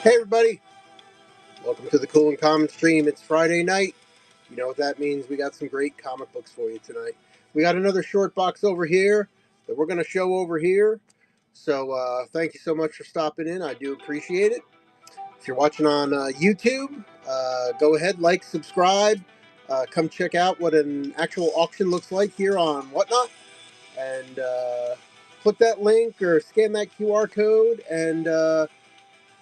Hey everybody, welcome to the Cool and Common stream. It's Friday night. You know what that means. We got some great comic books for you tonight. We got another short box over here that we're going to show over here. So thank you so much for stopping in. I do appreciate it. If you're watching on YouTube, go ahead, like, subscribe. Come check out what an actual auction looks like here on Whatnot. And click that link or scan that QR code and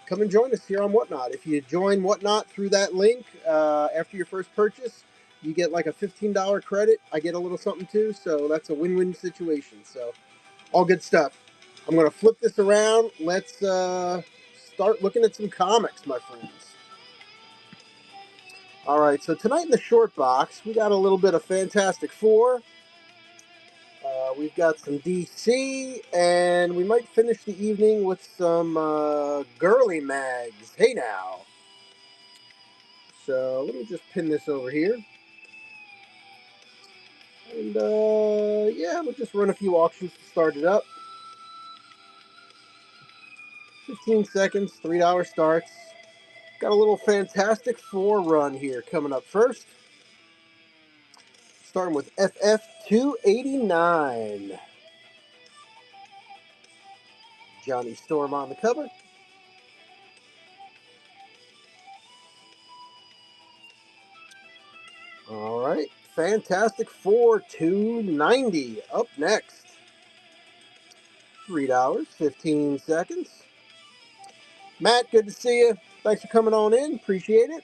come and join us here on Whatnot. If you join Whatnot through that link after your first purchase, you get like a $15 credit. I get a little something too, so that's a win-win situation. So, all good stuff. I'm going to flip this around. Let's start looking at some comics, my friends. All right, so tonight in the short box, we got a little bit of Fantastic Four. We've got some DC, and we might finish the evening with some girly mags. Hey now. So let me just pin this over here. And yeah, we'll just run a few auctions to start it up. 15 seconds, $3 starts. Got a little Fantastic Four run here coming up first. Starting with FF 289. Johnny Storm on the cover. All right, Fantastic Four 290 up next. $3, 15 seconds. Matt, good to see you. Thanks for coming on in. Appreciate it.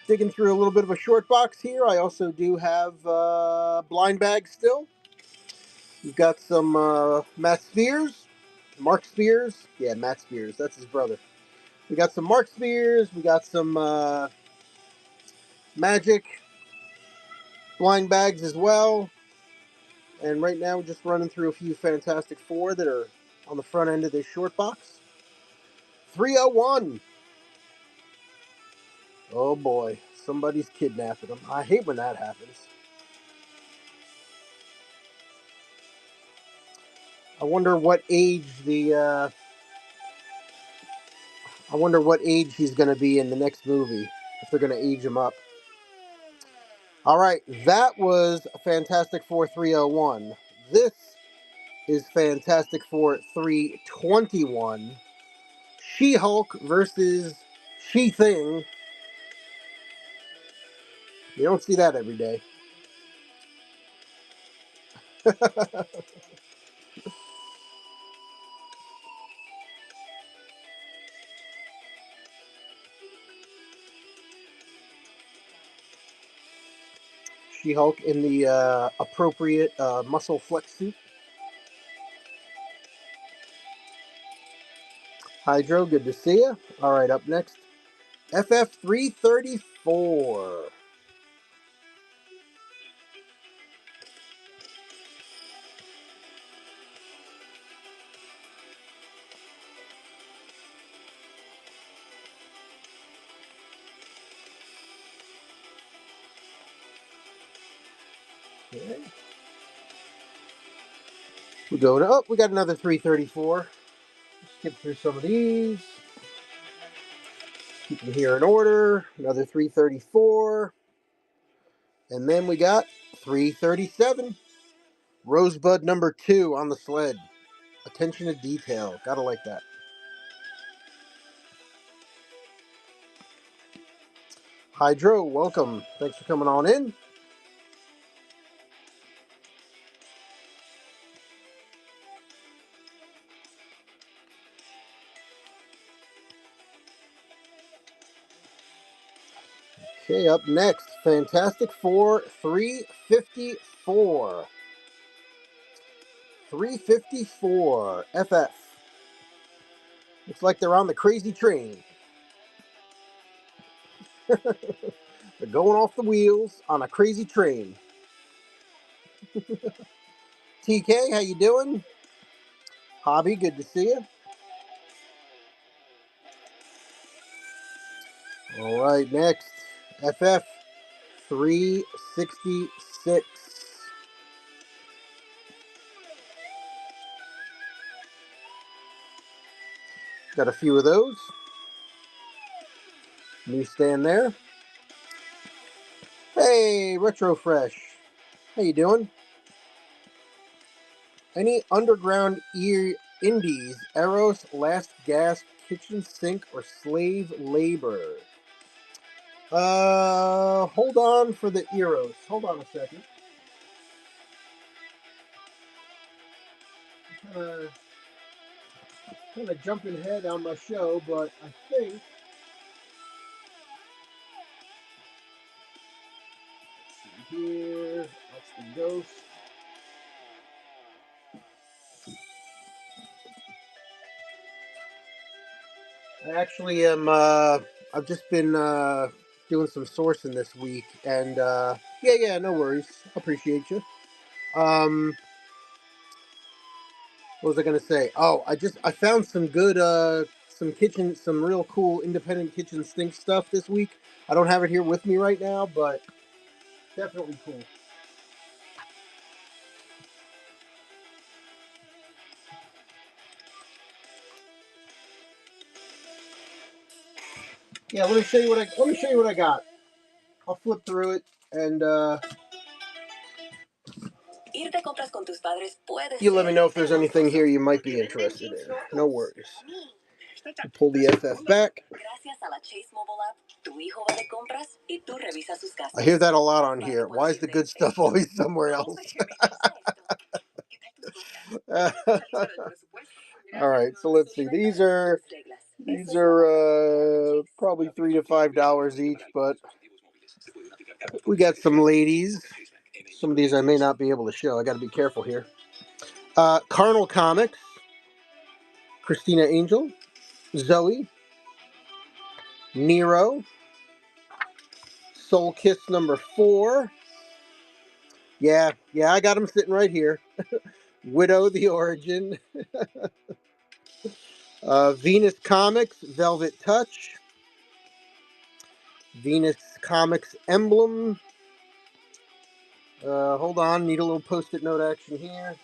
Digging through a little bit of a short box here. I also do have blind bags still. We've got some Matt Spears, Mark Spears. Yeah, Matt Spears. That's his brother. We got some Mark Spears. We got some Magic blind bags as well. And right now we're just running through a few Fantastic Four that are on the front end of this short box. 301. Oh boy, somebody's kidnapping him. I hate when that happens. I wonder what age I wonder what age he's going to be in the next movie, if they're going to age him up. All right, that was Fantastic Four 301. This is Fantastic Four 321. She-Hulk versus She-Thing. You don't see that every day. She-Hulk in the appropriate muscle flex suit. Hydro, good to see you. All right, up next, FF 334. Okay. We go to, oh, we got another 334. Skip through some of these. Keep them here in order. Another 334. And then we got 337. Rosebud number 2 on the sled. Attention to detail. Gotta like that. Hydro, welcome. Thanks for coming on in. Okay, up next, Fantastic Four 354. 354 FF. Looks like they're on the crazy train. They're going off the wheels on a crazy train. TK, how you doing? Hobby, good to see you. All right, next, FF 366. Got a few of those. Newsstand there. Hey, Retro Fresh. How you doing? Any underground indies? Eros, Last Gasp, Kitchen Sink, or Slave Labor? Hold on for the Eros. Hold on a second. Kind of jumping ahead on my show, but I think here that's the ghost. I actually am. I've just been doing some sourcing this week, and yeah, no worries. Appreciate you. Um, what was I gonna say? Oh, I found some good some real cool independent kitchen sink stuff this week. I don't have it here with me right now, but definitely cool. Yeah, let me show you what I got. I'll flip through it and you let me know if there's anything here you might be interested in. No worries. Pull the FF back. I hear that a lot on here. Why is the good stuff always somewhere else? All right, so let's see. These are probably $3 to $5 each, but we got some ladies. Some of these I may not be able to show. I got to be careful here. Carnal Comics, Christina Angel, Zoe, Nero, Soul Kiss #4. Yeah, I got them sitting right here. Widow the Origin, Venus Comics, Velvet Touch, Venus Comics Emblem. Hold on, need a little post-it note action here.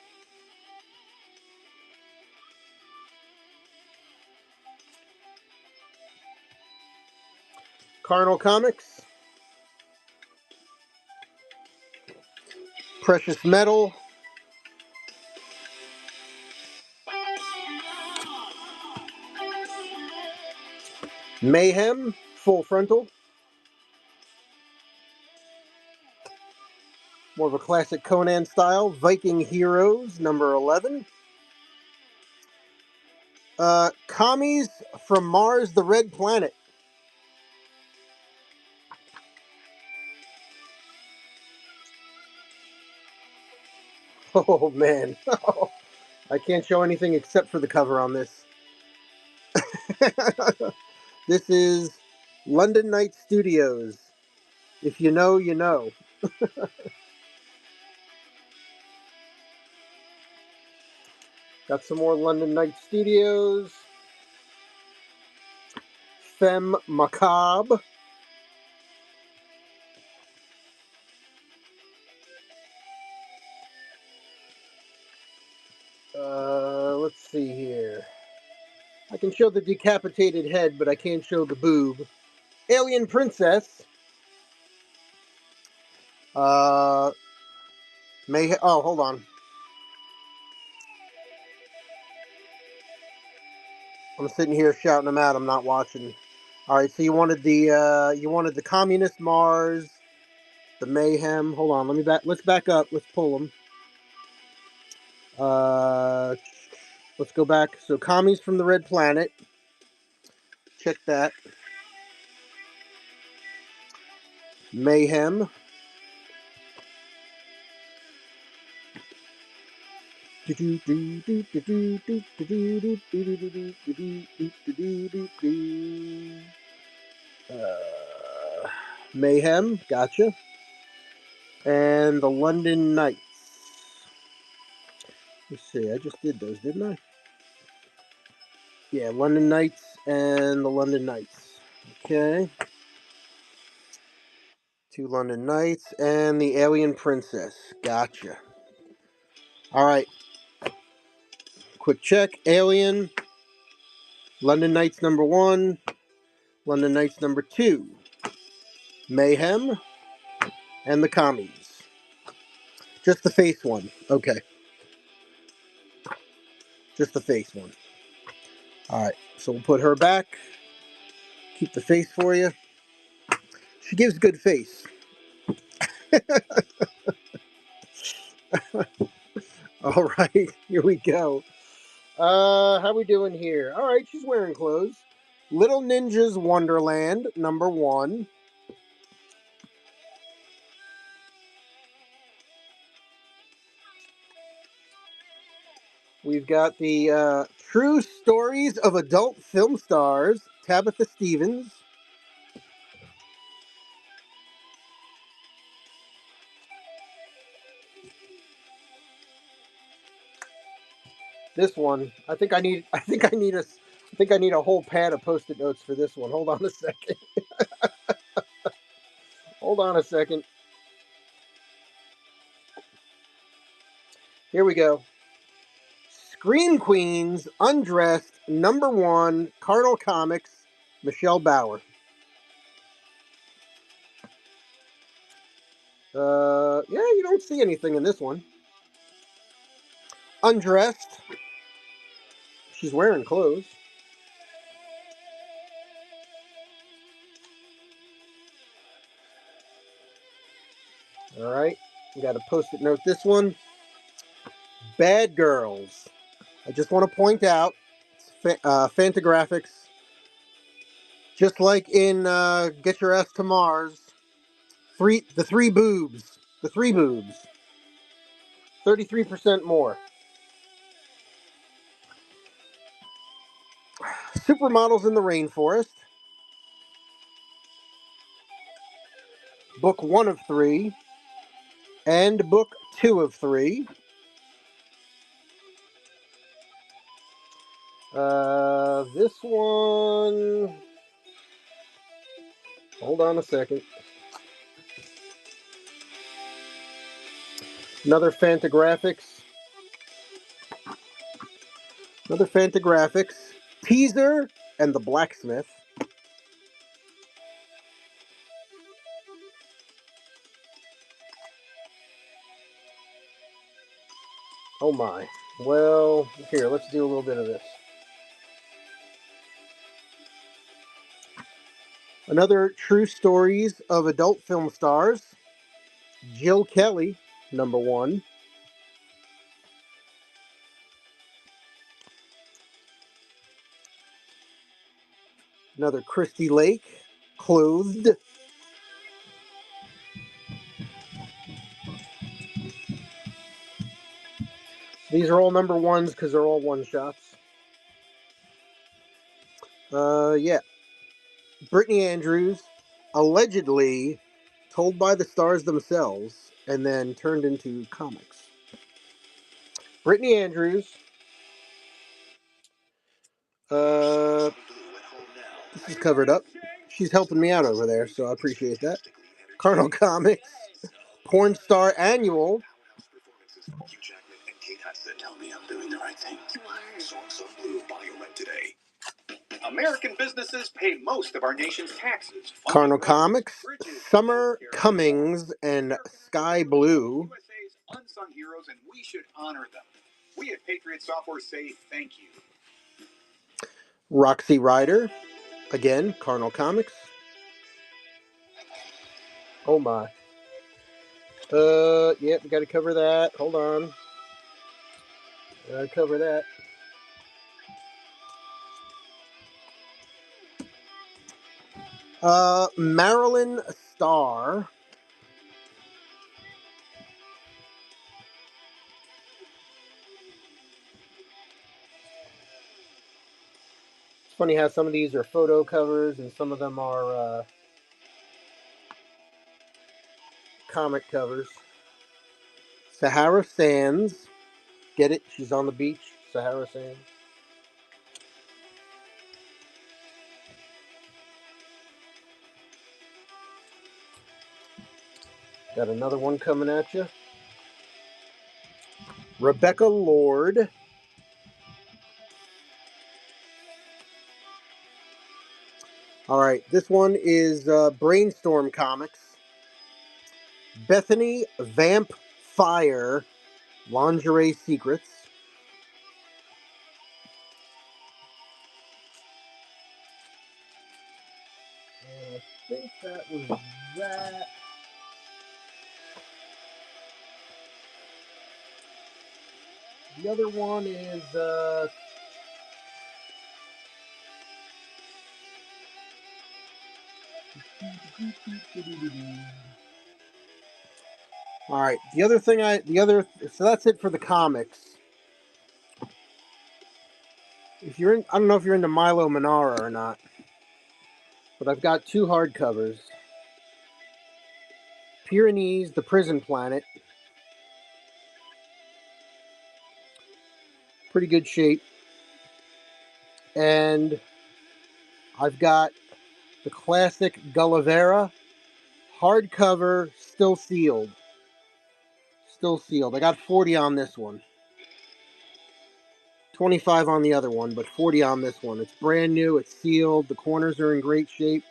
Carnal Comics, Precious Metal, Mayhem, Full Frontal, more of a classic Conan style, Viking Heroes #11, Commies from Mars, the Red Planet. Oh man, I can't show anything except for the cover on this. This is London Night Studios. If you know, you know. Got some more London Night Studios. Femme Macabre. Let's see here. I can show the decapitated head, but I can't show the boob. Alien Princess. Oh, hold on. I'm sitting here shouting them out. I'm not watching. All right, so you wanted the Communist Mars, the Mayhem. Hold on, let's back up. Let's pull them. Let's go back. So Commies from the Red Planet. Check that. Mayhem. Mayhem, gotcha. And the London Knights. Let's see, I just did those, didn't I? Yeah, London Knights and the London Knights. Okay. 2 London Knights and the Alien Princess. Gotcha. All right. Quick check. Alien. London Knights number 1, London Knights number 2, Mayhem, and the Commies. Just the face one. Okay. Just the face one. Alright, so we'll put her back. Keep the face for you. She gives good face. Alright, here we go. How we doing here? Alright, she's wearing clothes. Little Ninja's Wonderland, number 1. We've got the True Stories of Adult Film Stars, Tabitha Stevens. This one, I think I need a whole pad of Post-it notes for this one. Hold on a second. Hold on a second. Here we go. Scream Queens, Undressed, number 1, Cardinal Comics, Michelle Bauer. Yeah, you don't see anything in this one. Undressed. She's wearing clothes. All right. We got to Post-it note this one. Bad Girls. I just want to point out, Fantagraphics, just like in Get Your Ass to Mars, the three boobs. The three boobs. 33% more. Supermodels in the Rainforest. Book 1 of 3. And book 2 of 3. This one. Hold on a second. Another Fantagraphics. Teaser and the Blacksmith. Oh my. Well, here, let's do a little bit of this. Another True Stories of Adult Film Stars. Jill Kelly, number 1. Another Christy Lake, Clothed. These are all number 1s because they're all one-shots. Yeah. Brittany Andrews, allegedly told by the stars themselves and then turned into comics. Brittany Andrews. This is covered up. She's helping me out over there, so I appreciate that. Cardinal Comics. Porn Star Annual. Tell me I'm doing the right thing. You are. Songs of Blue, buy or rent today. American businesses pay most of our nation's taxes. Cardinal Comics, Summer Cummings, and Sky Blue. USA's unsung heroes, and we should honor them. We at Patriot Software say thank you. Roxy Ryder, again, Cardinal Comics. Oh my. Yeah, we gotta cover that. Hold on. Gotta cover that. Marilyn Starr. It's funny how some of these are photo covers and some of them are comic covers. Sahara Sands. Get it? She's on the beach. Sahara Sands. Got another one coming at you. Rebecca Lord. All right, this one is Brainstorm Comics. Bethany Vamp Fire Lingerie Secrets. And I think that was that. The other one is all right. So that's it for the comics. If you're in, I don't know if you're into Milo Manara or not, but I've got two hardcovers. Pyrenees, the Prison Planet. Pretty good shape. And I've got the classic Gulliver, hardcover, still sealed. Still sealed. I got 40 on this one. 25 on the other one, but 40 on this one. It's brand new, it's sealed, the corners are in great shape,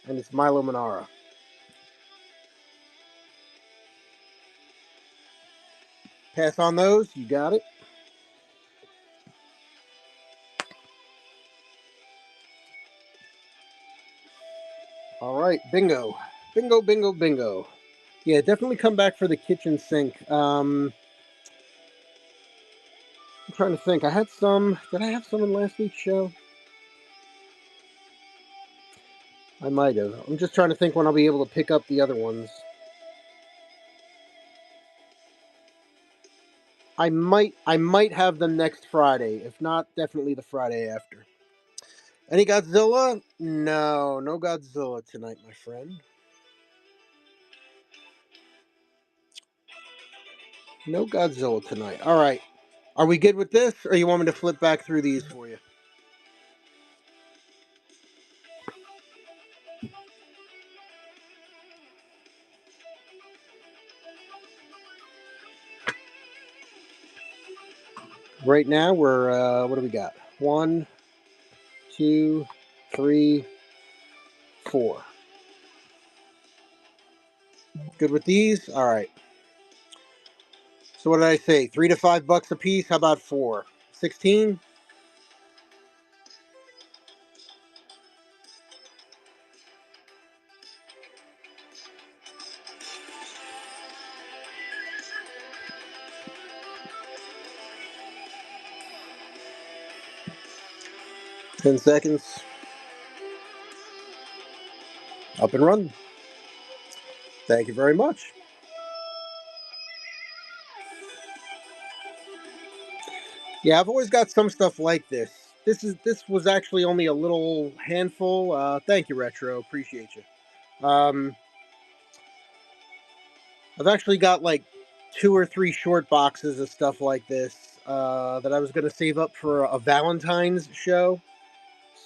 and it's Milo Manara. Pass on those, you got it. All right, bingo. Bingo, bingo, bingo. Yeah, definitely come back for the kitchen sink. I'm trying to think. Did I have some in last week's show? I might have. I'm just trying to think when I'll be able to pick up the other ones. I might have them next Friday. If not, definitely the Friday after. Any Godzilla? No, no Godzilla tonight, my friend. No Godzilla tonight. All right. Are we good with this, or you want me to flip back through these for you? Right now, we're, what do we got? 1, 2, 3, 4. Good with these? All right. So what did I say? $3 to $5 a piece? How about 4? 16? 10 seconds. Up and run. Thank you very much. Yeah, I've always got some stuff like this. This was actually only a little handful. Thank you, Retro. Appreciate you. I've actually got like 2 or 3 short boxes of stuff like this that I was going to save up for a Valentine's show.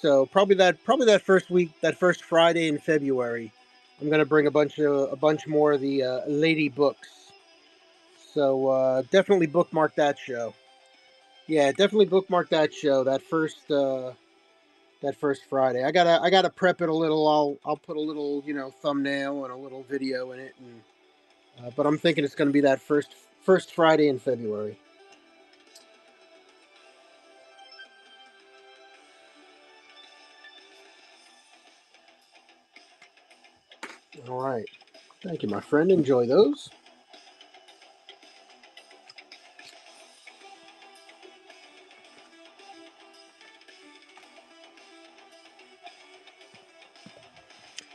So probably that first week, that first Friday in February, I'm going to bring a bunch more of the lady books. So definitely bookmark that show. Yeah, definitely bookmark that show. That first Friday. I gotta prep it a little. I'll put a little thumbnail and a little video in it, but I'm thinking it's going to be that first Friday in February. All right. Thank you, my friend. Enjoy those.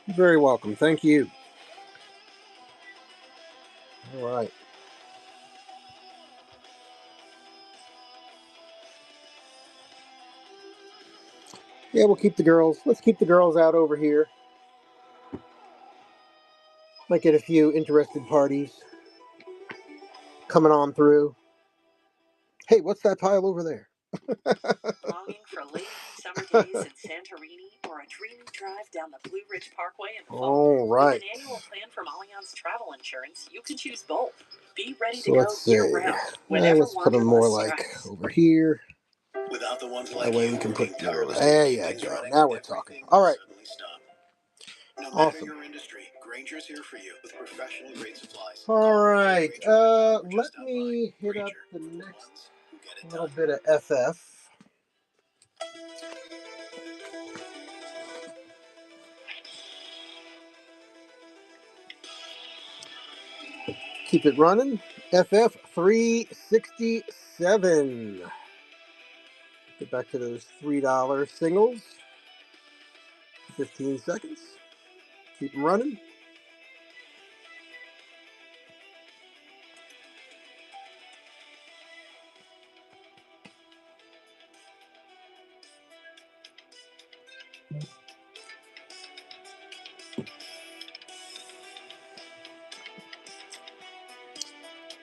You're very welcome. Thank you. All right. Yeah, we'll keep the girls. Let's keep the girls out over here. Might get a few interested parties coming on through. Hey, what's that pile over there? Longing for lazy summer days in Santorini or a dreamy drive down the Blue Ridge Parkway in the fall? All right. With an annual plan from Allianz Travel Insurance, you can choose both. Be ready to go year-round. Let's put them more like over here. Without the That way we can put. There you go. Now we're talking. All right. Awesome. All right. Let me hit up the next little bit of FF. Keep it running. FF 367. Get back to those $3 singles. 15 seconds. Keep them running.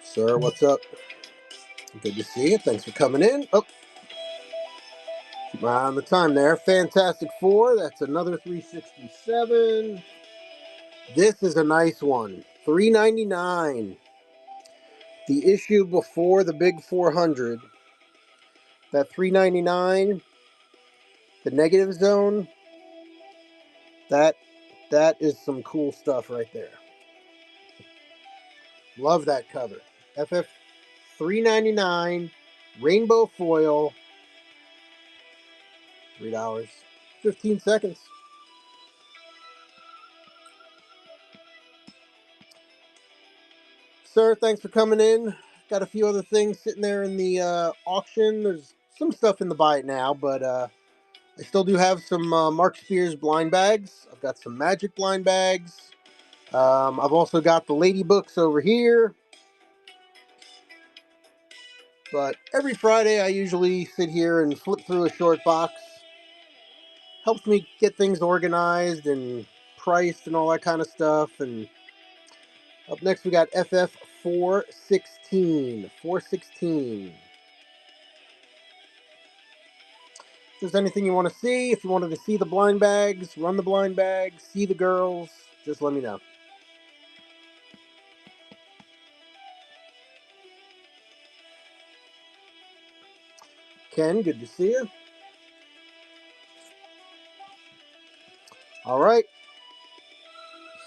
Sir, what's up? Good to see you. Thanks for coming in. Oh, keep my eye on the time there. Fantastic Four. That's another 367. This is a nice one. $3.99. The issue before the big 400. That $3.99. The negative zone. That is some cool stuff right there. Love that cover. FF $3.99. Rainbow foil. $3. 15 seconds. Sir, thanks for coming in. Got a few other things sitting there in the auction. There's some stuff in the buy it now, but I still do have some Mark Spears blind bags. I've got some Magic blind bags. I've also got the Lady Books over here. But every Friday I usually sit here and flip through a short box. Helps me get things organized and priced and all that kind of stuff. And up next we got FF 416. 416. If there's anything you want to see, if you wanted to see the blind bags, run the blind bags, see the girls, just let me know. Ken, good to see you. All right.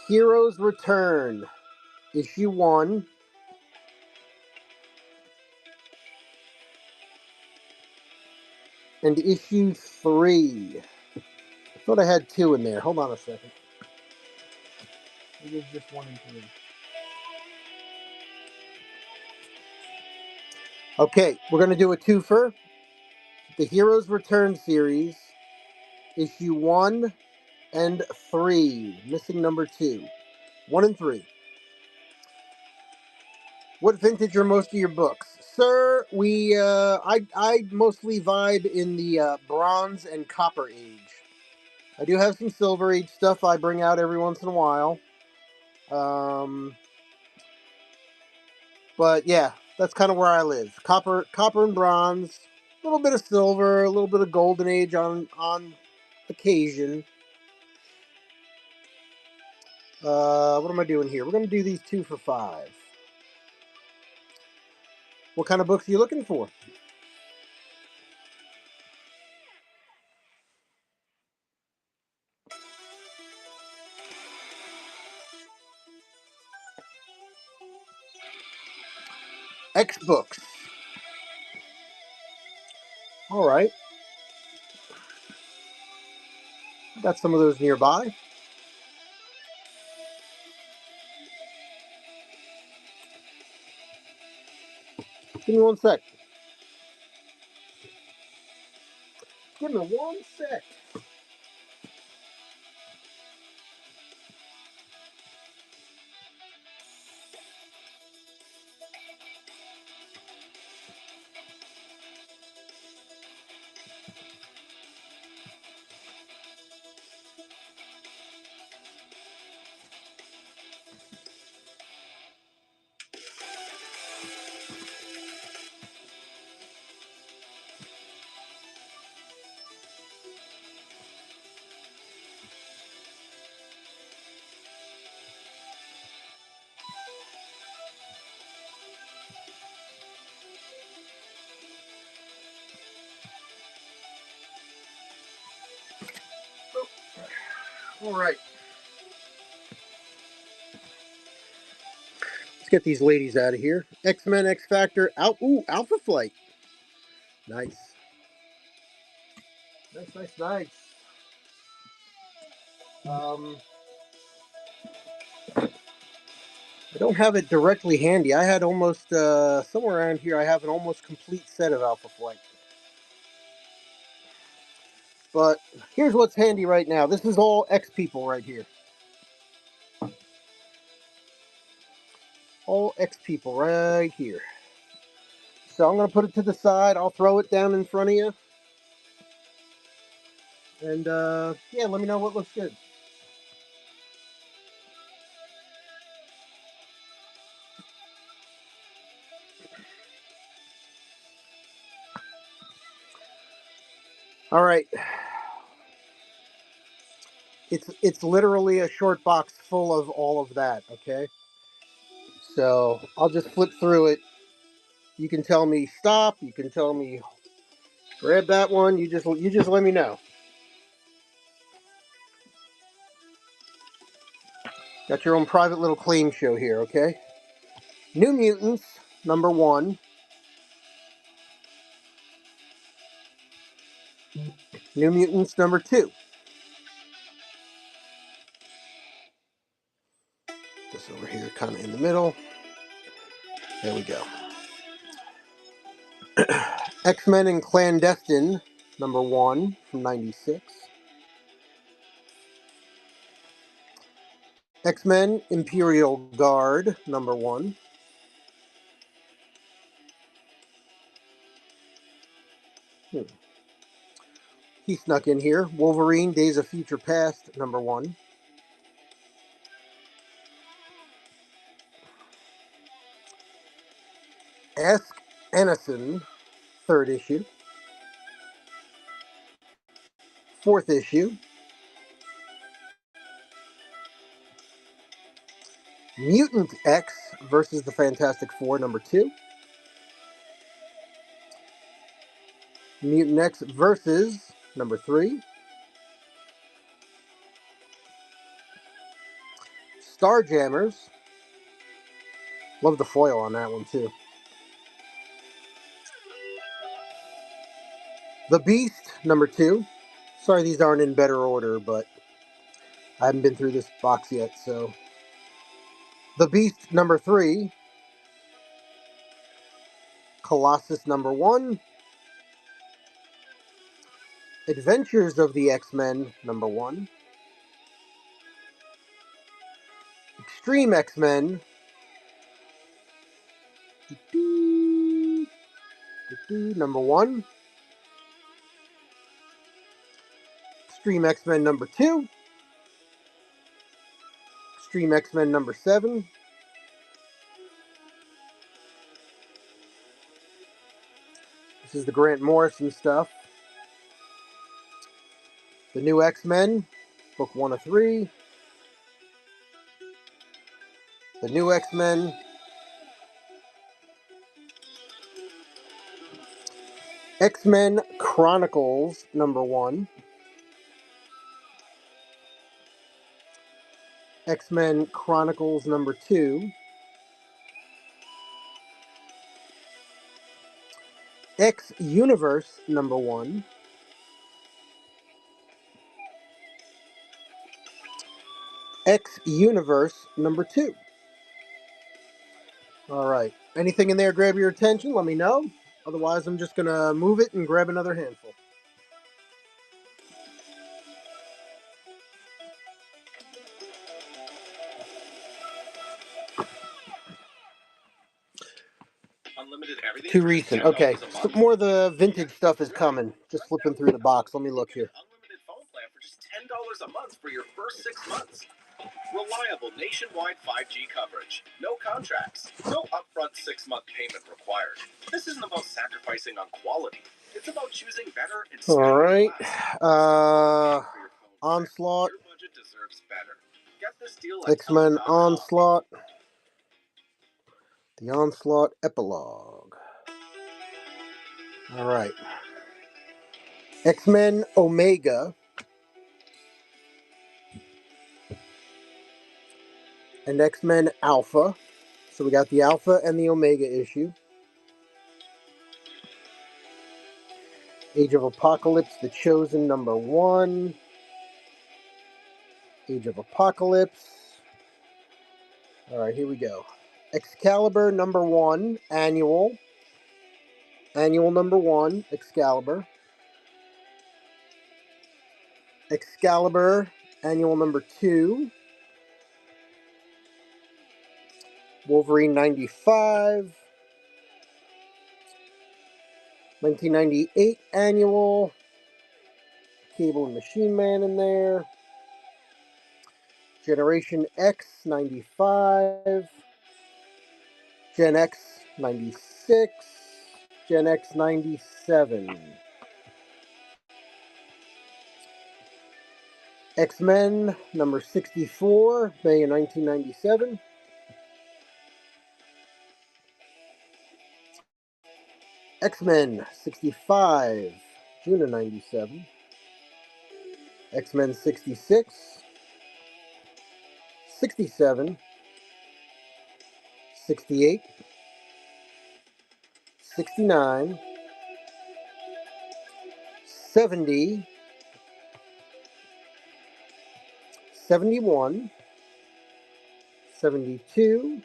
Heroes Return, issue 1. And issue 3. I thought I had 2 in there. Hold on a second. Maybe it's just 1 and 3. Okay, we're going to do a twofer. The Heroes Return series, issue 1 and 3. Missing number 2. 1 and 3. What vintage are most of your books? Sir, I mostly vibe in the bronze and copper age. I do have some silver age stuff I bring out every once in a while. But yeah, that's kind of where I live. Copper and bronze, a little bit of silver, a little bit of golden age on occasion. What am I doing here? We're going to do these 2 for $5. What kind of books are you looking for? X books. All right. Got some of those nearby. Give me 1 sec. Give me 1 sec. All right. Let's get these ladies out of here. X-Men, X-Factor, out. Ooh, Alpha Flight. Nice. Nice. I don't have it directly handy. I had almost, somewhere around here, I have an almost complete set of Alpha Flight. But here's what's handy right now. This is all X people right here. All X people right here. So I'm going to put it to the side. I'll throw it down in front of you. And, yeah, let me know what looks good. All right. It's literally a short box full of all of that, okay? So I'll just flip through it. You can tell me stop. You can tell me grab that one. You just let me know. Got your own private little claim show here, okay? New Mutants, number 1. New Mutants, number 2. This over here, kind of in the middle. There we go. X-Men and Clandestine, number 1 from 96. X-Men Imperial Guard, number 1. He snuck in here. Wolverine Days of Future Past, number 1. Ask Anison, 3rd issue. 4th issue. Mutant X versus the Fantastic Four, number 2. Mutant X versus number 3. Starjammers. Love the foil on that one too. The Beast, number 2. Sorry these aren't in better order, but I haven't been through this box yet, so. The Beast, number 3. Colossus, number 1. Adventures of the X-Men, number 1. Extreme X-Men, number 1. Extreme X-Men, number 2. Extreme X-Men, number 7. This is the Grant Morrison stuff. The New X-Men, book 1 of 3. The New X-Men. X-Men Chronicles, number 1. X-Men Chronicles, number 2. X-Universe, number 1. X-Universe, number 2. All right. Anything in there grab your attention? Let me know. Otherwise, I'm just going to move it and grab another handful. Too recent. Okay. Some more of the vintage stuff is coming. Just flipping through the box. Let me look here. Unlimited phone plan for just $10 a month for your first 6 months. Reliable nationwide 5G coverage. No contracts. No upfront 6-month payment required. This isn't about sacrificing on quality. It's about choosing better and All right. Onslaught. Your budget deserves better. Get this deal at X-Men Onslaught. The Onslaught Epilogue. All right. X-Men Omega. and X-Men Alpha. So we got the Alpha and the Omega issue. Age of Apocalypse, The Chosen #1. Age of Apocalypse. Alright, here we go. Excalibur #1, Annual. Annual #1, Excalibur. Excalibur, Annual #2. Wolverine 95. 1998 Annual. Cable and Machine Man in there. Generation X 95. Gen X 96. Gen X 97. X-Men #64, May of 1997. X-Men 65, June of 97. X-Men 66, 67, 68, 69, 70, 71, 72,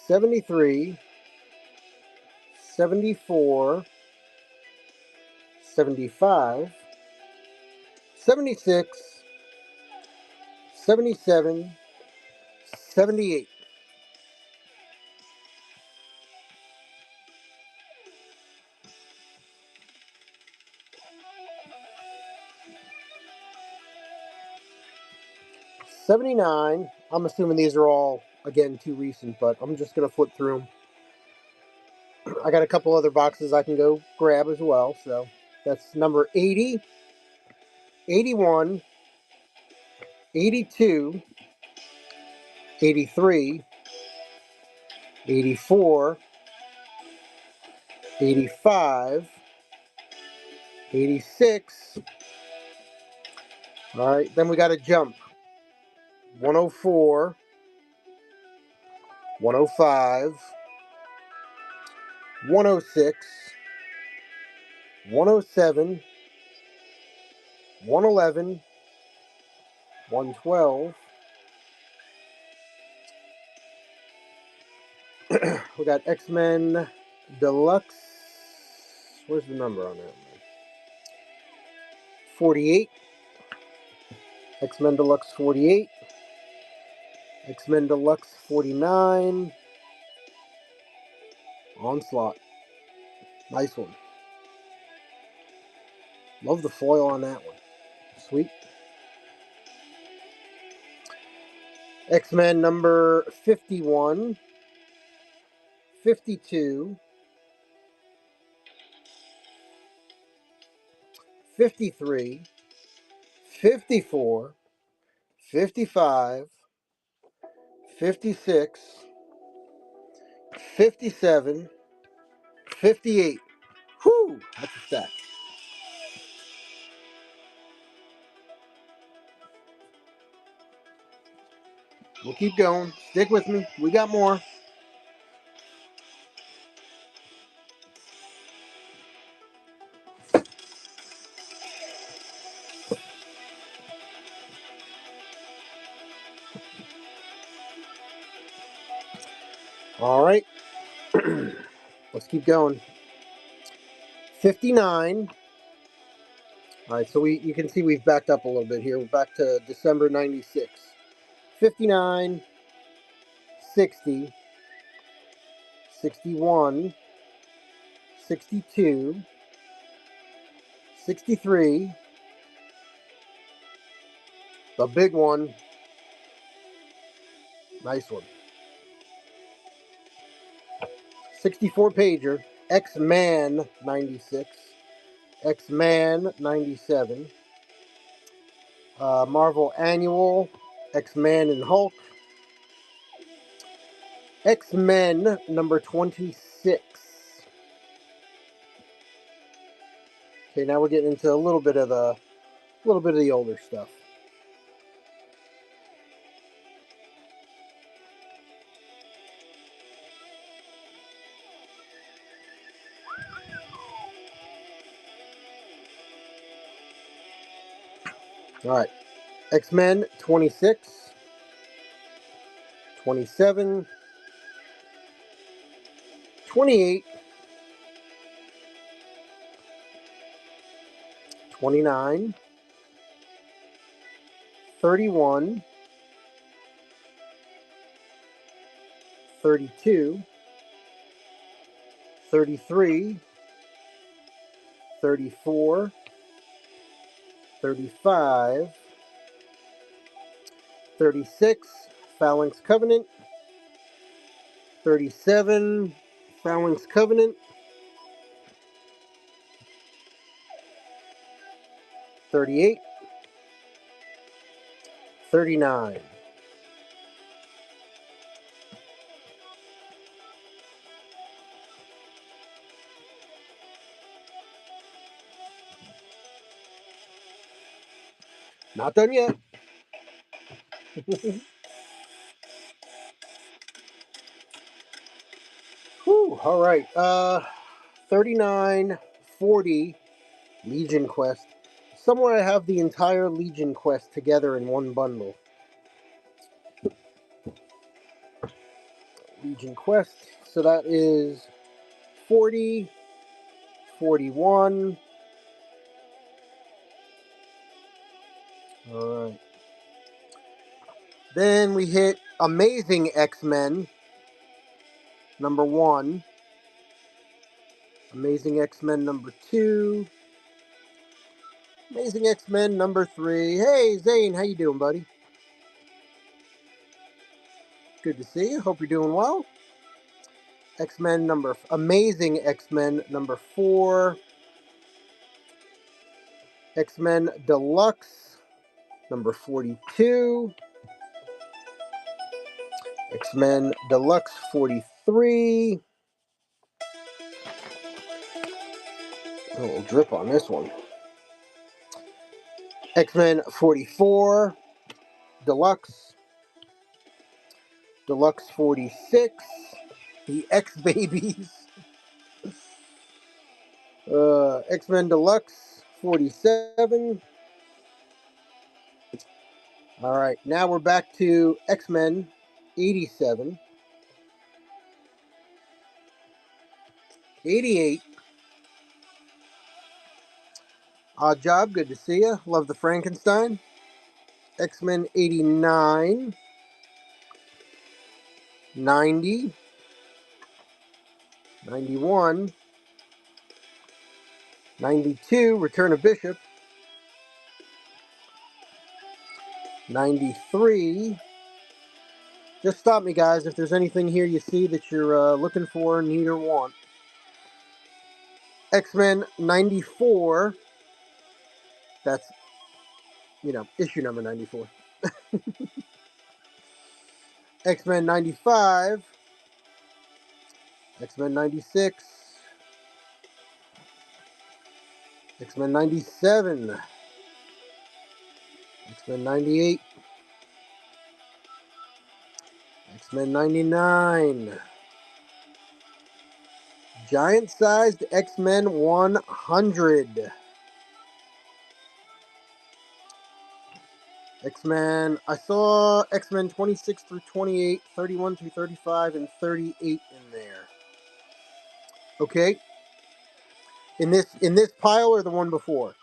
73, 74, 75, 76, 77, 78. 79. I'm assuming these are all, again, too recent, but I'm just going to flip through them. I got a couple other boxes I can go grab as well. So that's number 80, 81, 82, 83, 84, 85, 86. All right, then we got to jump. 104, 105, 106, 107, 111, 112. We got X-Men Deluxe. Where's the number on that one? 48. X-Men Deluxe 48. X-Men Deluxe 49. Onslaught. Nice one. Love the foil on that one. Sweet. X-Men number 51. 52. 53. 54. 55. 56. 57. 58. Whew, that's a stack. We'll keep going. Stick with me. We got more. All right. Let's keep going. 59. All right, so you can see we've backed up a little bit here. We're back to December 96. 59, 60, 61, 62, 63, the big one. Nice one. 64 pager, X-Man 96, X-Man 97, Marvel Annual, X-Man and Hulk, X-Men number 26. Okay, now we're getting into a little bit of the older stuff. All right. X-Men 26, 27, 28, 29, 31, 32, 33, 34, 35, 36, Phalanx Covenant, 37, Phalanx Covenant, 38, 39. Not done yet. Whew, all right. 39, 40, Legion Quest. Somewhere I have the entire Legion Quest together in one bundle. Legion Quest. So that is 40, 41. All right. Then we hit Amazing X-Men number 1. Amazing X-Men number 2. Amazing X-Men number 3. Hey, Zane, how you doing, buddy? Good to see you. Hope you're doing well. Amazing X-Men number 4. X-Men Deluxe number 42. X-Men Deluxe 43. A little drip on this one. X-Men 44. Deluxe. Deluxe 46. The X-Babies. X-Men Deluxe 47. All right, now we're back to X-Men 87. 88. Odd Job, good to see you. Love the Frankenstein. X-Men 89. 90. 91. 92. Return of Bishop. 93. Just stop me, guys, if there's anything here you see that you're looking for, need, or want. X-Men 94. That's, issue number 94. X-Men 95. X-Men 96. X-Men 97. X-Men 98. X-Men 99. Giant-sized X-Men 100. X-Men, I saw X-Men 26 through 28, 31 through 35, and 38 in there. Okay. In this pile or the one before?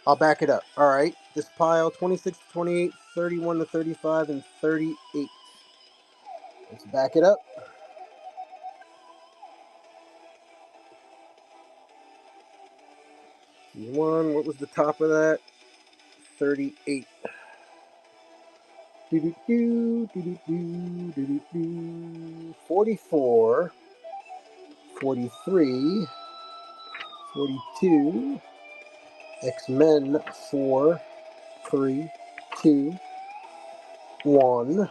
I'll back it up. All right. This pile 26 to 28, 31 to 35, and 38. Let's back it up. What was the top of that? 38. 44, 43, 42, X-Men 4, 3, 2, 1.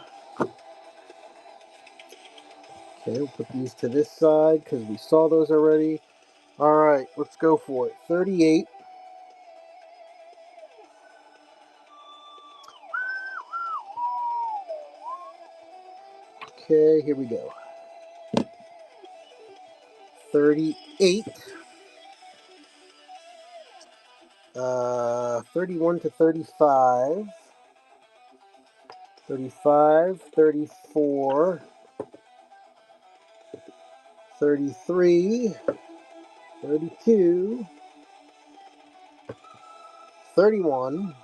Okay, we'll put these to this side because we saw those already. All right, let's go for it. 38. Okay, here we go. 38. 31 to 35. 35, 34, 33, 32, 31,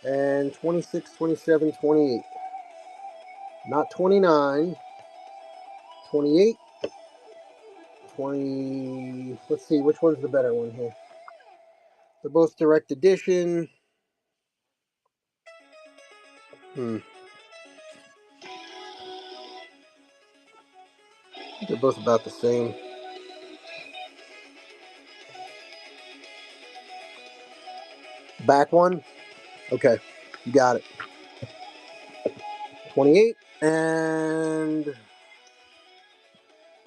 and 26, 27, 28. Not 29, 28, 20. Let's see, which one's the better one here? They're both direct edition. They're both about the same. Back one? Okay, you got it. 28 and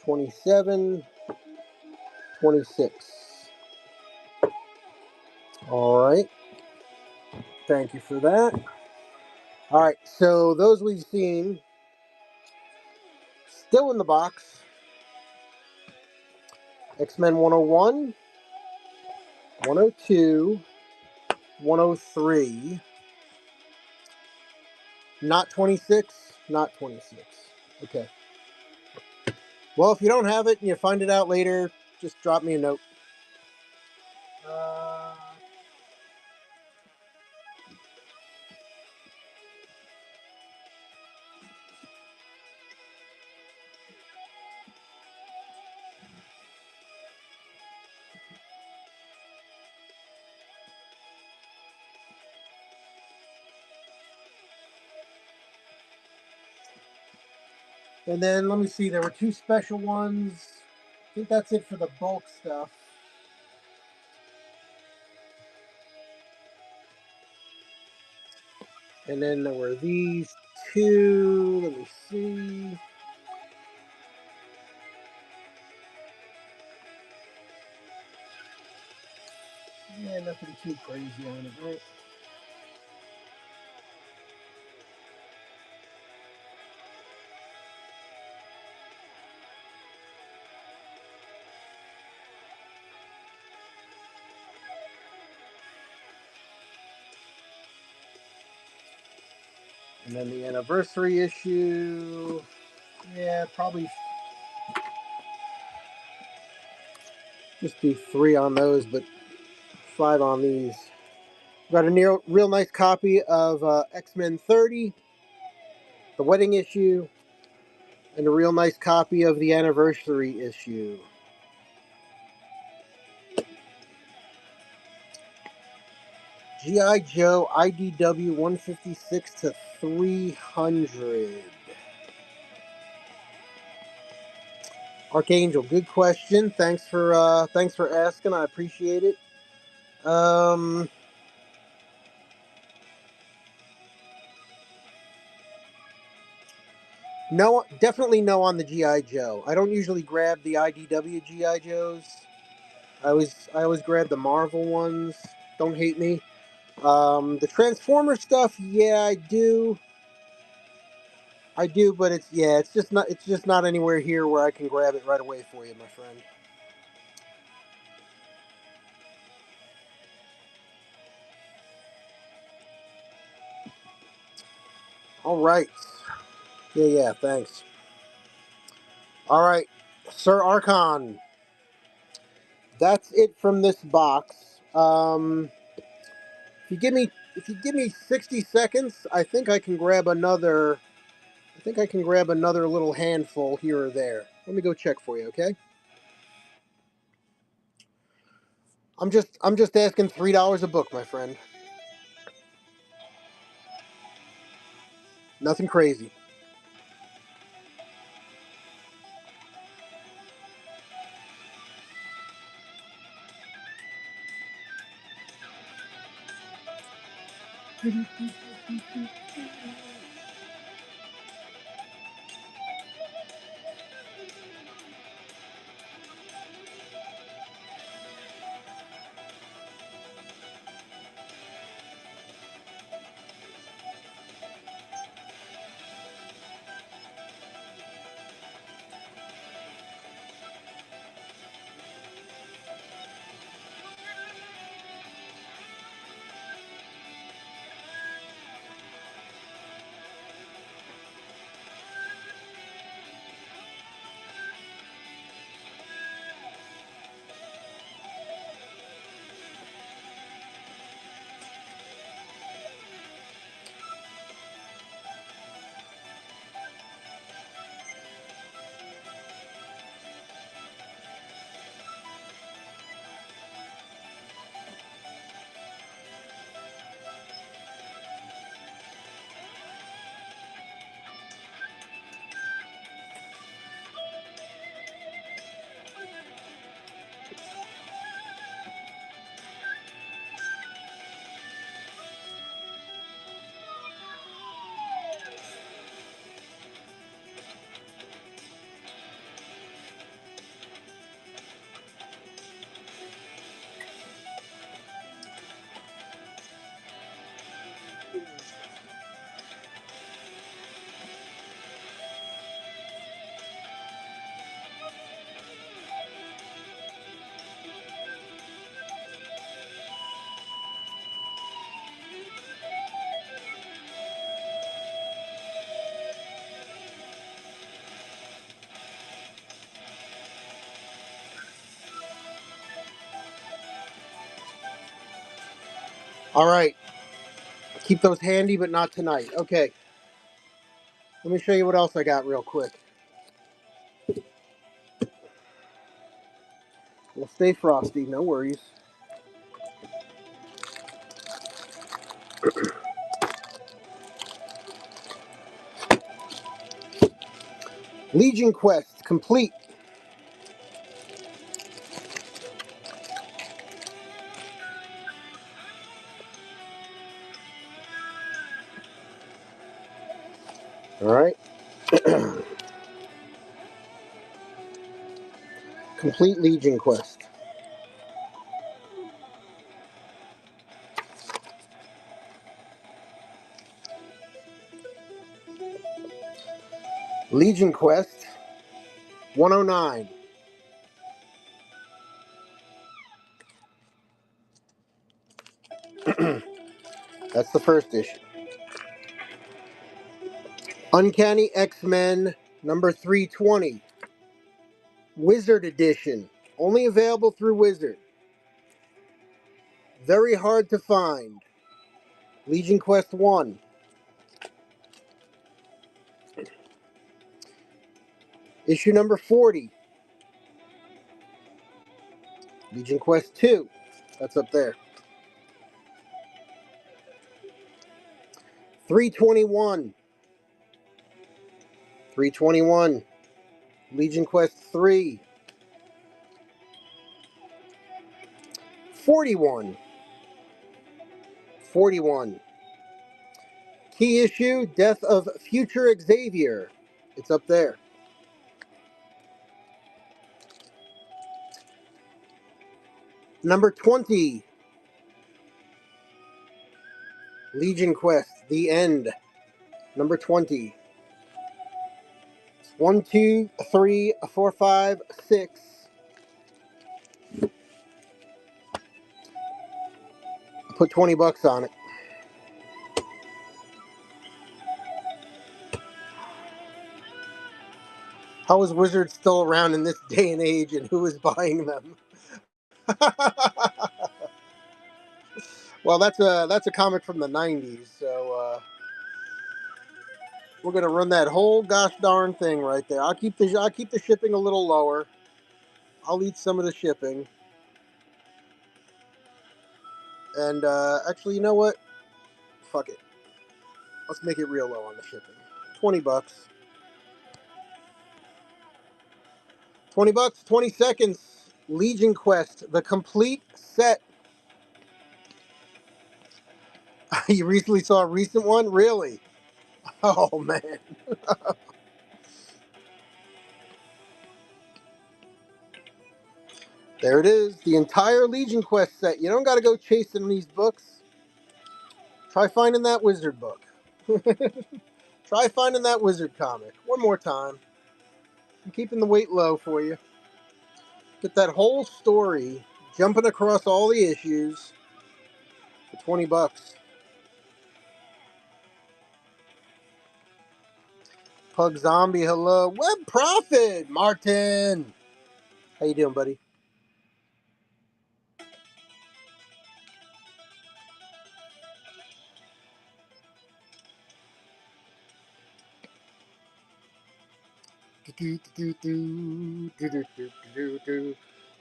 27, 26. All right. Thank you for that. All right, so those we've seen still in the box. X-Men 101, 102, 103. Not 26, not 26. Okay. Well, if you don't have it and you find it out later, just drop me a note. And then let me see, there were two special ones. I think that's it for the bulk stuff. And then there were these two. Let me see. Yeah, nothing too crazy on it, right? And then the anniversary issue. Yeah, probably just do 3 on those, but 5 on these. Got a real nice copy of X-Men 30, the wedding issue, and a real nice copy of the anniversary issue. G.I. Joe IDW 156 to 300. Archangel, good question. Thanks for asking. I appreciate it. No, definitely no on the GI Joe. I don't usually grab the IDW GI Joes. I always grab the Marvel ones. Don't hate me. The Transformer stuff, yeah, I do. I do, but it's just not anywhere here where I can grab it right away for you, my friend. All right. Yeah, thanks. All right, Sir Archon. That's it from this box. If you give me 60 seconds, I think I can grab another. I think I can grab another little handful here or there. Let me go check for you, okay? I'm just asking $3 a book, my friend. Nothing crazy. All right. Keep those handy, but not tonight. Okay. Let me show you what else I got real quick. We'll stay frosty, no worries. Legion Quest complete. All right. Complete Legion Quest. Legion Quest 109. That's the first issue. Uncanny X-Men number 320. Wizard Edition. Only available through Wizard. Very hard to find. Legion Quest 1. Issue number 40. Legion Quest 2. That's up there. 321. 321. Legion Quest 3. 41. 41. Key issue, Death of Future Xavier. It's up there. Number 20. Legion Quest, The End. Number 20. 1, 2, 3, 4, 5, 6. Put $20 on it. How is Wizard still around in this day and age, and who is buying them? Well, that's a comic from the '90s, so we're gonna run that whole gosh darn thing right there. I'll keep the shipping a little lower. I'll eat some of the shipping, and actually, you know what? Fuck it. Let's make it real low on the shipping. $20. $20. 20 seconds. Legion Quest, the complete set. You recently saw a recent one? Really? Oh, man. There it is. The entire Legion Quest set. You don't got to go chasing these books. Try finding that Wizard book. Try finding that Wizard comic. One more time. I'm keeping the weight low for you. Get that whole story, jumping across all the issues for $20. Pug Zombie, hello. Web Profit, Martin. How you doing, buddy?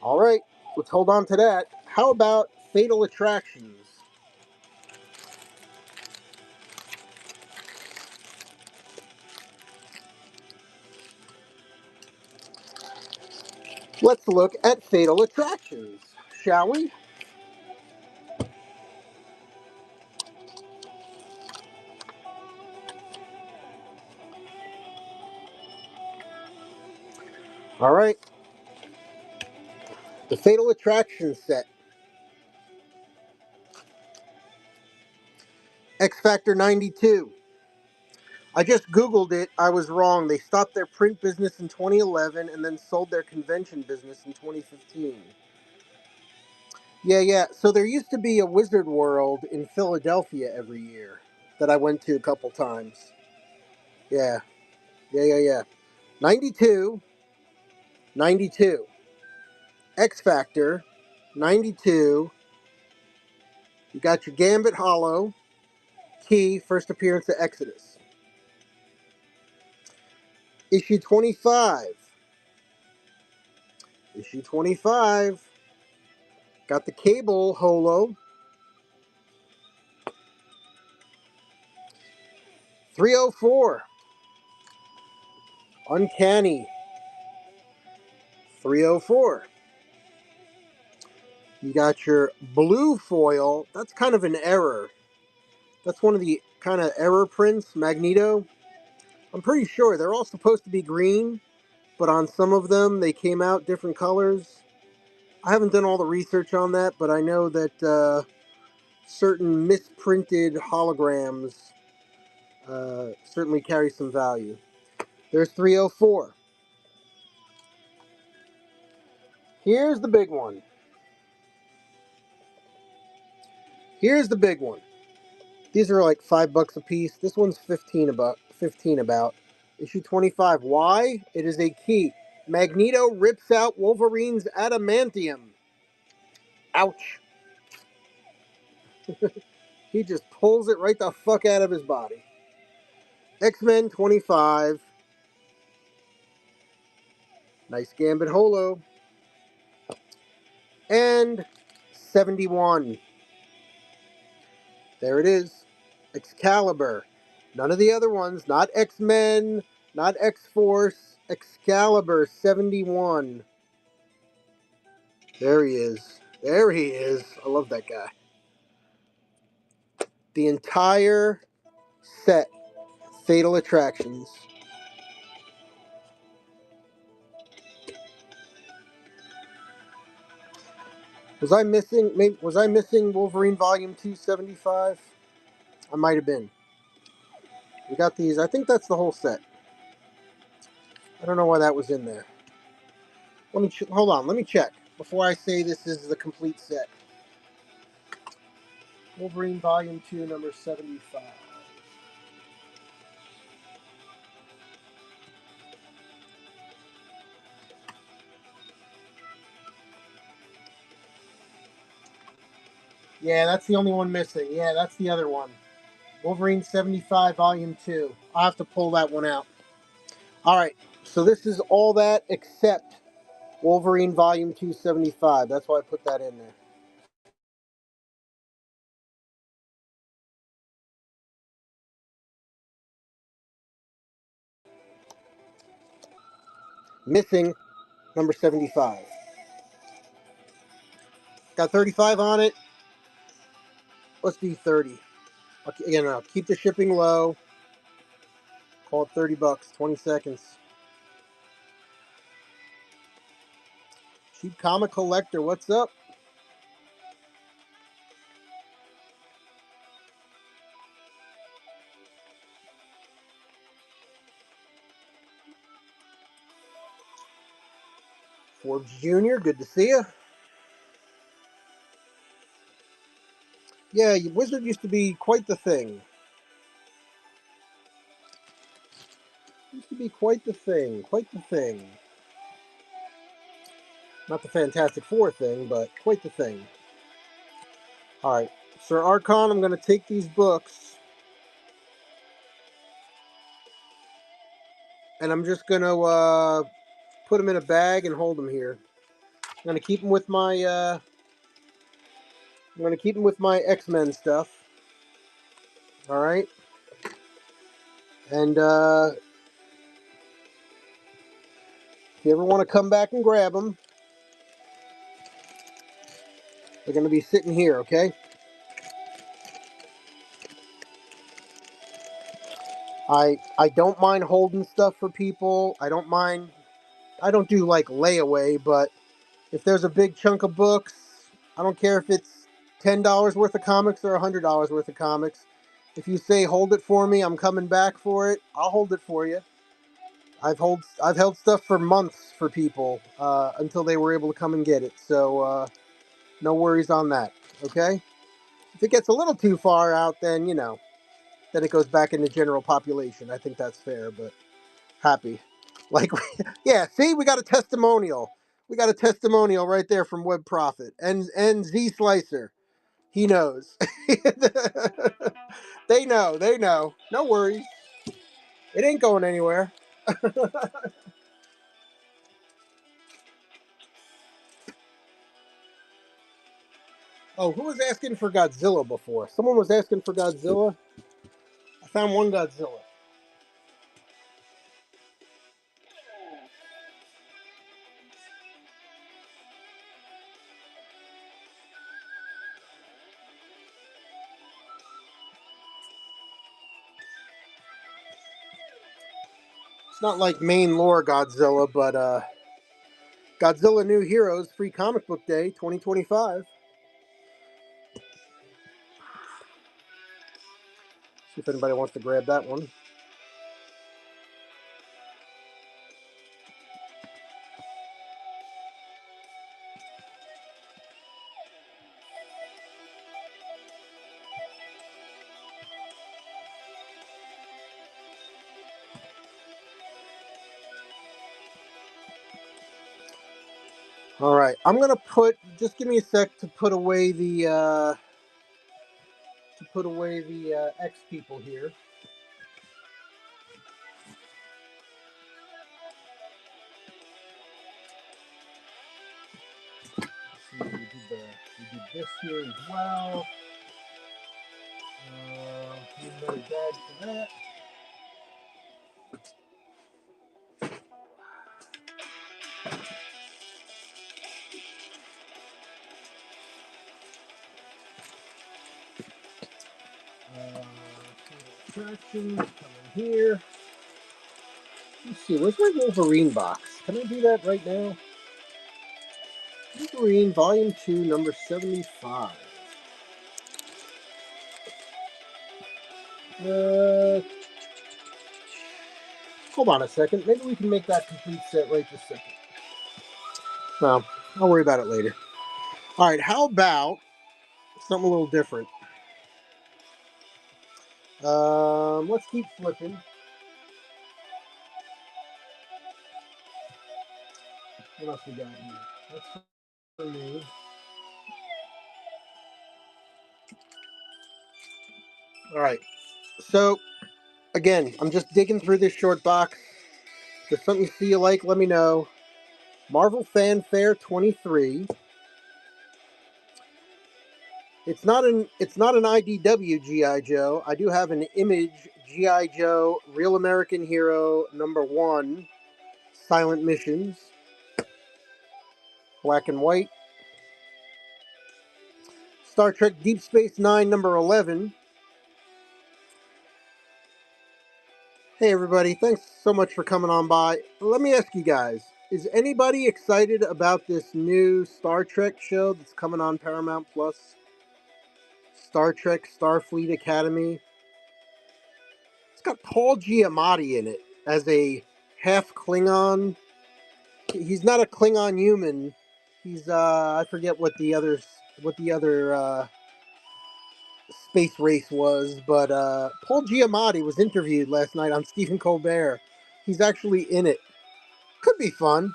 All right, let's hold on to that. How about Fatal Attractions? Let's look at Fatal Attractions, shall we? All right, the Fatal Attractions set. X Factor 92. I just Googled it. I was wrong. They stopped their print business in 2011 and then sold their convention business in 2015. Yeah. So there used to be a Wizard World in Philadelphia every year that I went to a couple times. Yeah. 92, 92. X Factor, 92. You got your Gambit Hollow, Key, first appearance of Exodus. Issue 25. Issue 25. Got the Cable Holo. 304. Uncanny. 304. You got your blue foil. That's kind of an error. That's one of the kind of error prints, Magneto. I'm pretty sure they're all supposed to be green, but on some of them they came out different colors. I haven't done all the research on that, but I know that certain misprinted holograms certainly carry some value. There's 304. Here's the big one. Here's the big one. These are like $5 a piece. This one's 15 about. 15 about. Issue 25. Why? It is a key. Magneto rips out Wolverine's adamantium. Ouch. He just pulls it right the fuck out of his body. X-Men 25. Nice Gambit Holo. And 71. There it is. Excalibur. None of the other ones. Not X-Men. Not X-Force. Excalibur 71. There he is. There he is. I love that guy. The entire set. Fatal Attractions. Was I missing? Was I missing Wolverine Volume 275? I might have been. We got these. I think that's the whole set. I don't know why that was in there. Let me hold on. Let me check before I say this is the complete set. Wolverine Volume 2, number 75. Yeah, that's the only one missing. Yeah, that's the other one. Wolverine 75, Volume 2. I'll have to pull that one out. All right, so this is all that except Wolverine Volume 275. That's why I put that in there. Missing number 75. Got 35 on it. Let's do 30. Again, I'll keep the shipping low. Call it $30. 20 seconds. Cheap Comic Collector, what's up? Forbes Jr., good to see you. Yeah, Wizard used to be quite the thing. Used to be quite the thing. Quite the thing. Not the Fantastic Four thing, but quite the thing. Alright, Sir Archon, I'm going to take these books and I'm just going to put them in a bag and hold them here. I'm going to keep them with my X-Men stuff. Alright? And if you ever want to come back and grab them, they're going to be sitting here, okay? I don't mind holding stuff for people. I don't do like layaway, but if there's a big chunk of books, I don't care if it's $10 worth of comics or $100 worth of comics. If you say hold it for me, I'm coming back for it. I'll hold it for you. I've held stuff for months for people until they were able to come and get it. So no worries on that. Okay. If it gets a little too far out, then then it goes back in the general population. I think that's fair, but happy. Like, yeah, see, we got a testimonial. We got a testimonial right there from Web Profit and Z Slicer. He knows. They know. They know. No worries. It ain't going anywhere. Oh, who was asking for Godzilla before? Someone was asking for Godzilla. I found one Godzilla. It's not like main lore Godzilla, but Godzilla New Heroes Free Comic Book Day 2025. See if anybody wants to grab that one. All right, I'm gonna put. Just give me a sec to put away the X people here. See, we did this here as well. Need another bag for that. Attraction coming here. Let's see, where's my Wolverine box? Can I do that right now? Wolverine Volume 2, number 75. Hold on a second. Maybe we can make that complete set right this second. No, I'll worry about it later. All right, how about something a little different? Let's keep flipping. What else we got here? That's for me. All right. So, again, I'm just digging through this short box. If there's something you see you like, let me know. Marvel Fanfare 23. It's not an IDW GI Joe. I do have an Image GI Joe Real American Hero #1 Silent Missions, black and white. Star Trek Deep Space Nine #11. Hey everybody, thanks so much for coming on by. Let me ask you guys, is anybody excited about this new Star Trek show that's coming on Paramount Plus? Star Trek Starfleet Academy. It's got Paul Giamatti in it as a half Klingon. He's not a Klingon human. He's I forget what the other space race was, but Paul Giamatti was interviewed last night on Stephen Colbert. He's actually in it. Could be fun.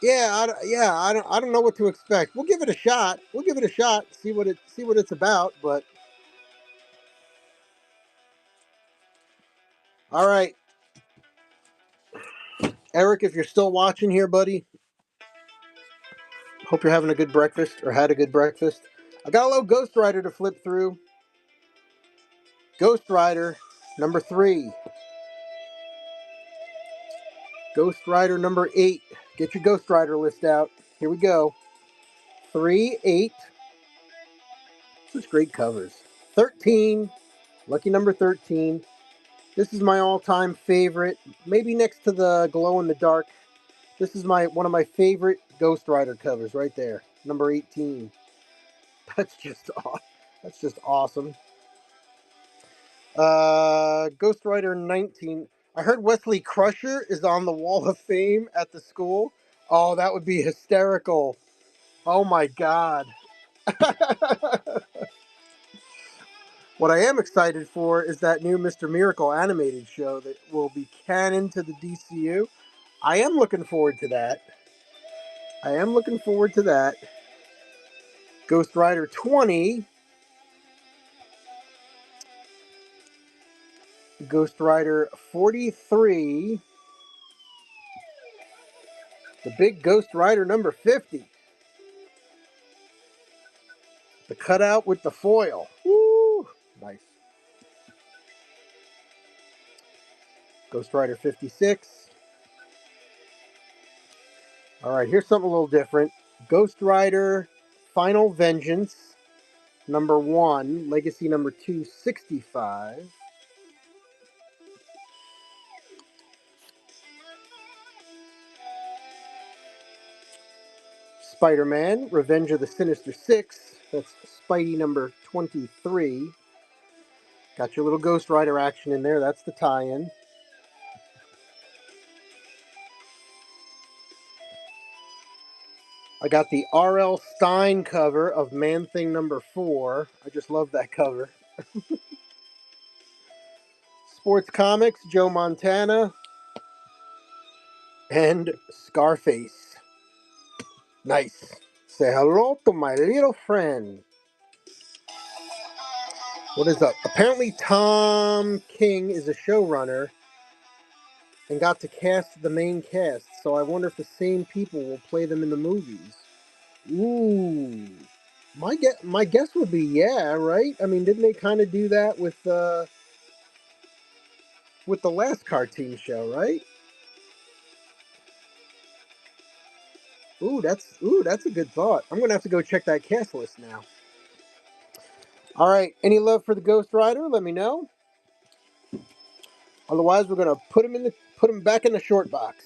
I don't know what to expect. We'll give it a shot. We'll give it a shot. See what it's about. But all right, Eric, if you're still watching here, buddy, hope you're having a good breakfast or had a good breakfast. I got a little Ghost Rider to flip through. Ghost Rider #3. Ghost Rider #8. Get your Ghost Rider list out. Here we go. 3, 8. Such great covers. 13. Lucky number 13. This is my all-time favorite. Maybe next to the glow in the dark. This is one of my favorite Ghost Rider covers right there. Number 18. That's just that's just awesome. Ghost Rider 19. I heard Wesley Crusher is on the Wall of Fame at the school. Oh, that would be hysterical. Oh my god. What I am excited for is that new Mr. Miracle animated show that will be canon to the DCU. I am looking forward to that. I am looking forward to that. Ghost Rider 20, Ghost Rider 43, the big Ghost Rider number 50. The cutout with the foil. Woo! Nice. Ghost Rider 56. Alright, here's something a little different. Ghost Rider Final Vengeance number 1, Legacy number 265. Spider-Man, Revenge of the Sinister Six. That's Spidey number 23. Got your little Ghost Rider action in there. That's the tie-in. I got the R.L. Stine cover of Man-Thing number 4. I just love that cover. Sports Comics, Joe Montana, and Scarface. Nice. Say hello to my little friend. What is up? Apparently Tom King is a showrunner and got to cast the main cast, so I wonder if the same people will play them in the movies. Ooh. My guess would be yeah, right? I mean, didn't they kind of do that with the last cartoon show, right? That's a good thought. I'm gonna have to go check that cast list now. All right, any love for the Ghost Rider? Let me know. Otherwise, we're gonna put him back in the short box.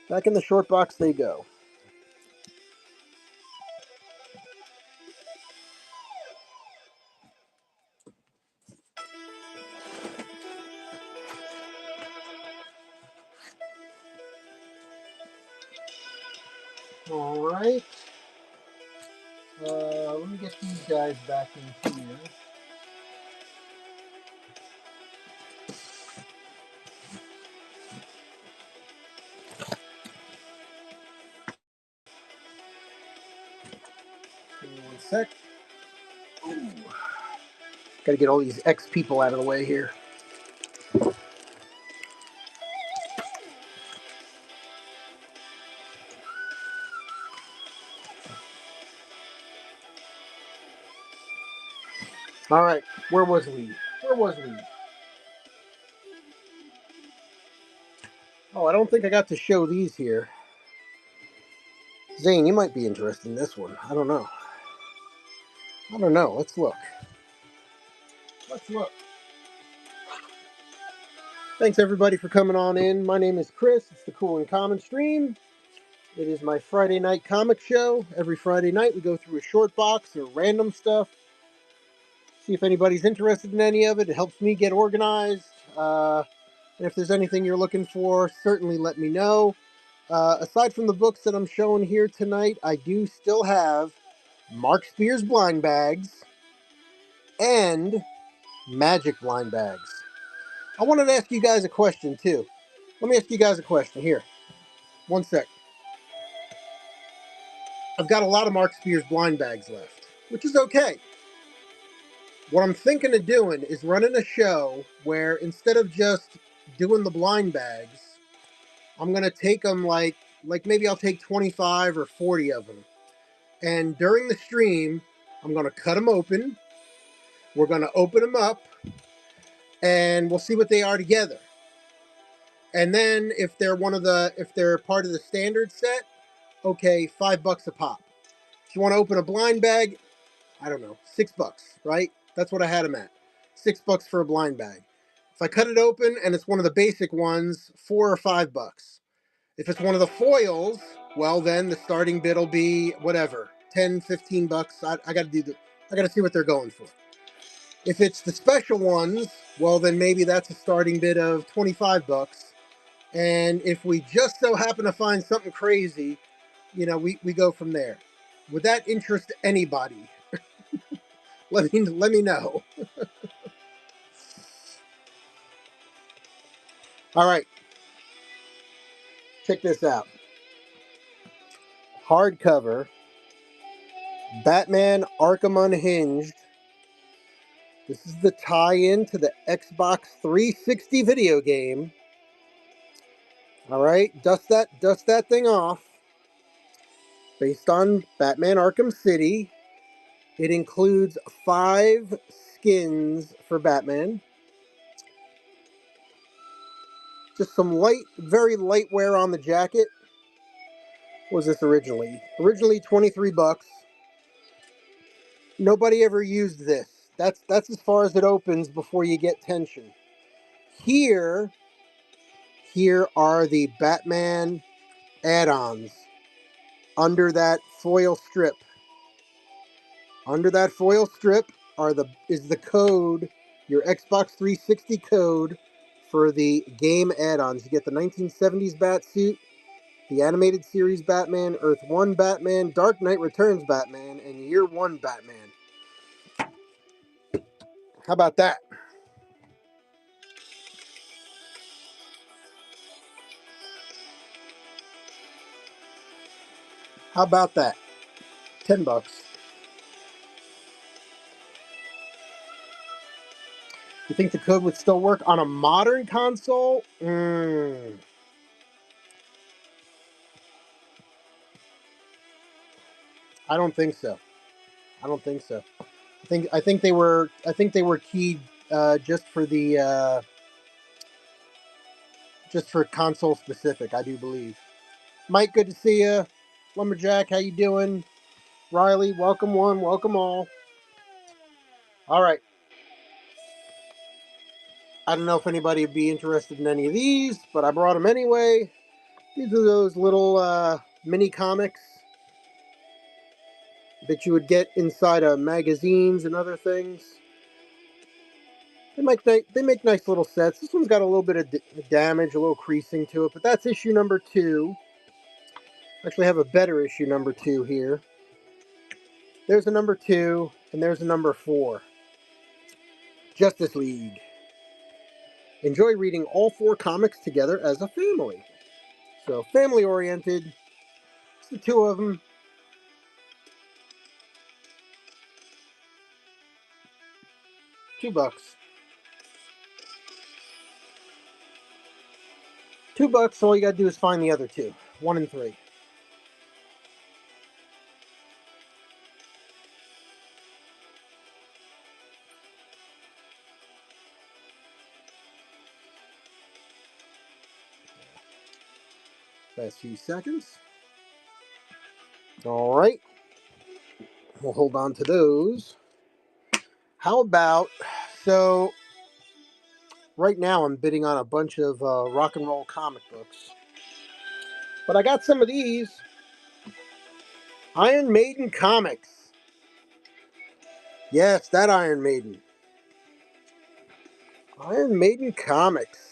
Back in the short box they go. All right. Let me get these guys back in here. Give me one sec. Ooh. Got to get all these X people out of the way here. All right, where was we? Oh, I don't think I got to show these here. Zane, you might be interested in this one. I don't know. Let's look. Thanks everybody for coming on in. My name is Chris. It's the Cool and Common Stream. It is my Friday night comic show. Every Friday night we go through a short box or random stuff. See if anybody's interested in any of it. It helps me get organized. And if there's anything you're looking for, certainly let me know. Aside from the books that I'm showing here tonight, I do still have Mark Spears blind bags and Magic blind bags. I wanted to ask you guys a question too. Let me ask you guys a question here. One sec. I've got a lot of Mark Spears blind bags left, which is okay. What I'm thinking of doing is running a show where instead of just doing the blind bags, I'm gonna take them like maybe I'll take 25 or 40 of them, and during the stream, I'm gonna cut them open. We're gonna open them up, and we'll see what they are together. And then if they're part of the standard set, okay, $5 a pop. If you want to open a blind bag, I don't know, $6, right? That's what I had them at. $6 for a blind bag. If I cut it open and it's one of the basic ones, $4 or $5. If it's one of the foils, well then the starting bid will be whatever, 10, $15. I gotta see what they're going for. If it's the special ones, well then maybe that's a starting bid of $25. And if we just so happen to find something crazy, we go from there. Would that interest anybody? Let me know. All right, check this out. Hardcover Batman Arkham Unhinged. This is the tie-in to the Xbox 360 video game. All right, dust that thing off. Based on Batman Arkham City, it includes 5 skins for Batman. Just some very light wear on the jacket. What was this originally? Originally $23. Nobody ever used this. That's as far as it opens before you get tension. Here are the Batman add-ons under that foil strip. Under that foil strip is the code, your Xbox 360 code for the game add-ons. You get the 1970s Batsuit, the animated series Batman, Earth 1 Batman, Dark Knight Returns Batman, and Year 1 Batman. How about that? How about that? $10. You think the code would still work on a modern console? I don't think so. I don't think so. I think they were keyed just for the just for console specific. I do believe. Mike, good to see you. Lumberjack, how you doing? Riley, welcome one, welcome all. All right. I don't know if anybody would be interested in any of these, but I brought them anyway. These are those little mini comics that you would get inside of magazines and other things. They make nice little sets. This one's got a little bit of damage, a little creasing to it, but that's issue number 2. Actually, I have a better issue number 2 here. There's a number 2, and there's a number 4. Justice League. Enjoy reading all 4 comics together as a family. So, family oriented. It's the 2 of them. $2. $2. All you gotta do is find the other 2. 1 and 3. Last few seconds. All right. We'll hold on to those. How about, so right now I'm bidding on a bunch of rock and roll comic books. But I got some of these. Iron Maiden comics. Yes, that Iron Maiden. Iron Maiden comics.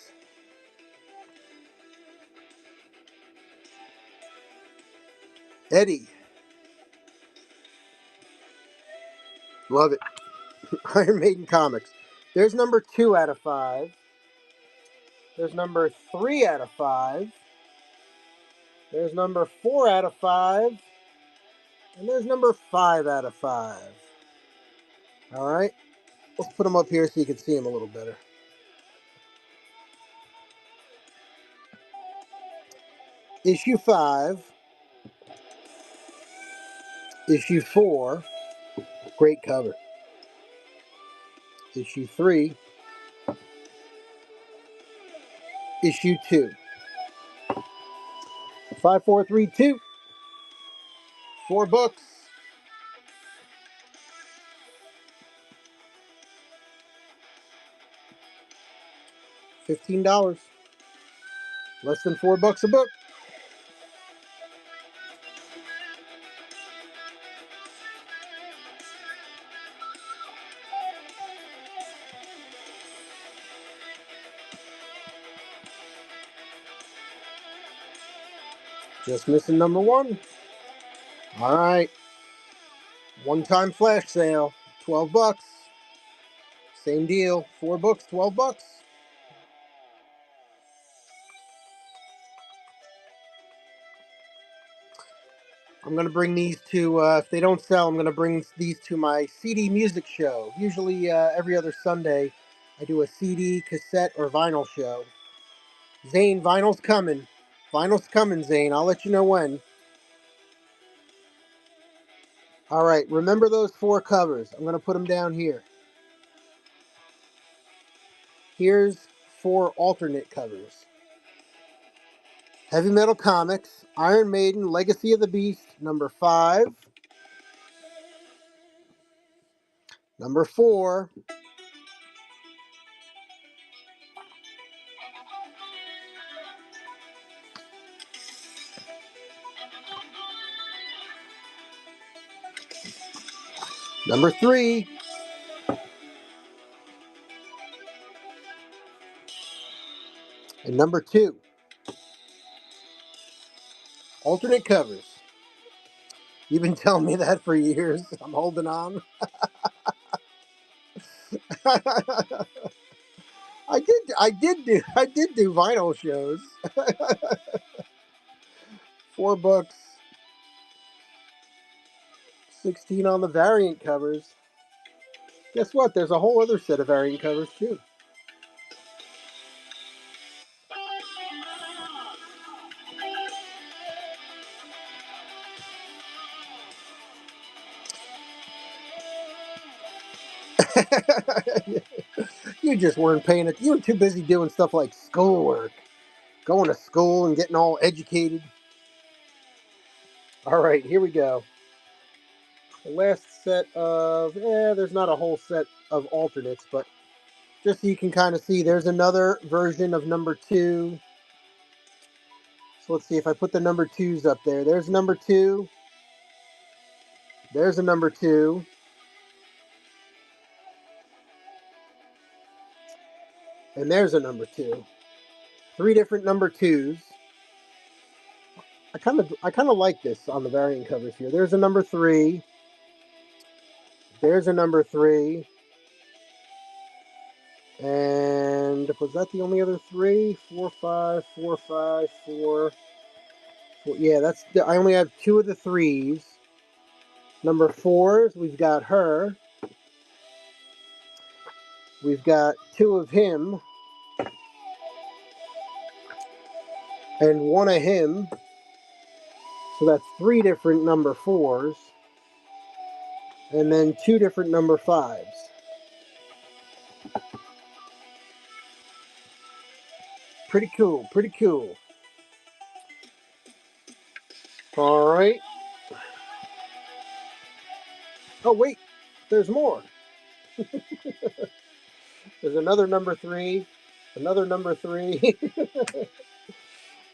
Eddie. Love it. Iron Maiden comics. There's number 2 out of 5. There's number 3 out of 5. There's number 4 out of 5. And there's number 5 out of 5. All right. Let's put them up here so you can see them a little better. Issue 5. Issue 4. Great cover. Issue 3. Issue 2. 5432. 4 books. $15. Less than $4 a book. Just missing number 1. All right. One-time flash sale. $12. Same deal. 4 books, $12. I'm going to bring these to, if they don't sell, I'm going to bring these to my CD music show. Usually every other Sunday, I do a CD, cassette, or vinyl show. Zane, vinyl's coming. Vinyl's coming, Zane. I'll let you know when. All right, remember those 4 covers. I'm going to put them down here. Here's 4 alternate covers. Heavy Metal Comics, Iron Maiden, Legacy of the Beast, number 5. Number 4. Number 3. And number 2. Alternate covers. You've been telling me that for years. I'm holding on. I did do vinyl shows. 4 books, 16 on the variant covers. Guess what? There's a whole other set of variant covers too. You just weren't paying it. You were too busy doing stuff like schoolwork, going to school and getting all educated. All right, here we go. The last set of, there's not a whole set of alternates, but just so you can kind of see, there's another version of number 2. So let's see if I put the number 2s up there. There's number 2. There's a number 2. And there's a number 2. 3 different number 2s. I kind of like this on the variant covers here. There's a number 3. There's a number 3. And was that the only other 3? 4, 5, 4, 5, 4. Yeah, I only have 2 of the 3s. Number 4s, we've got her. We've got 2 of him. And 1 of him. So that's 3 different number 4s. And then 2 different number 5s. Pretty cool, pretty cool. All right. Oh, wait, there's more. There's another number 3, another number 3,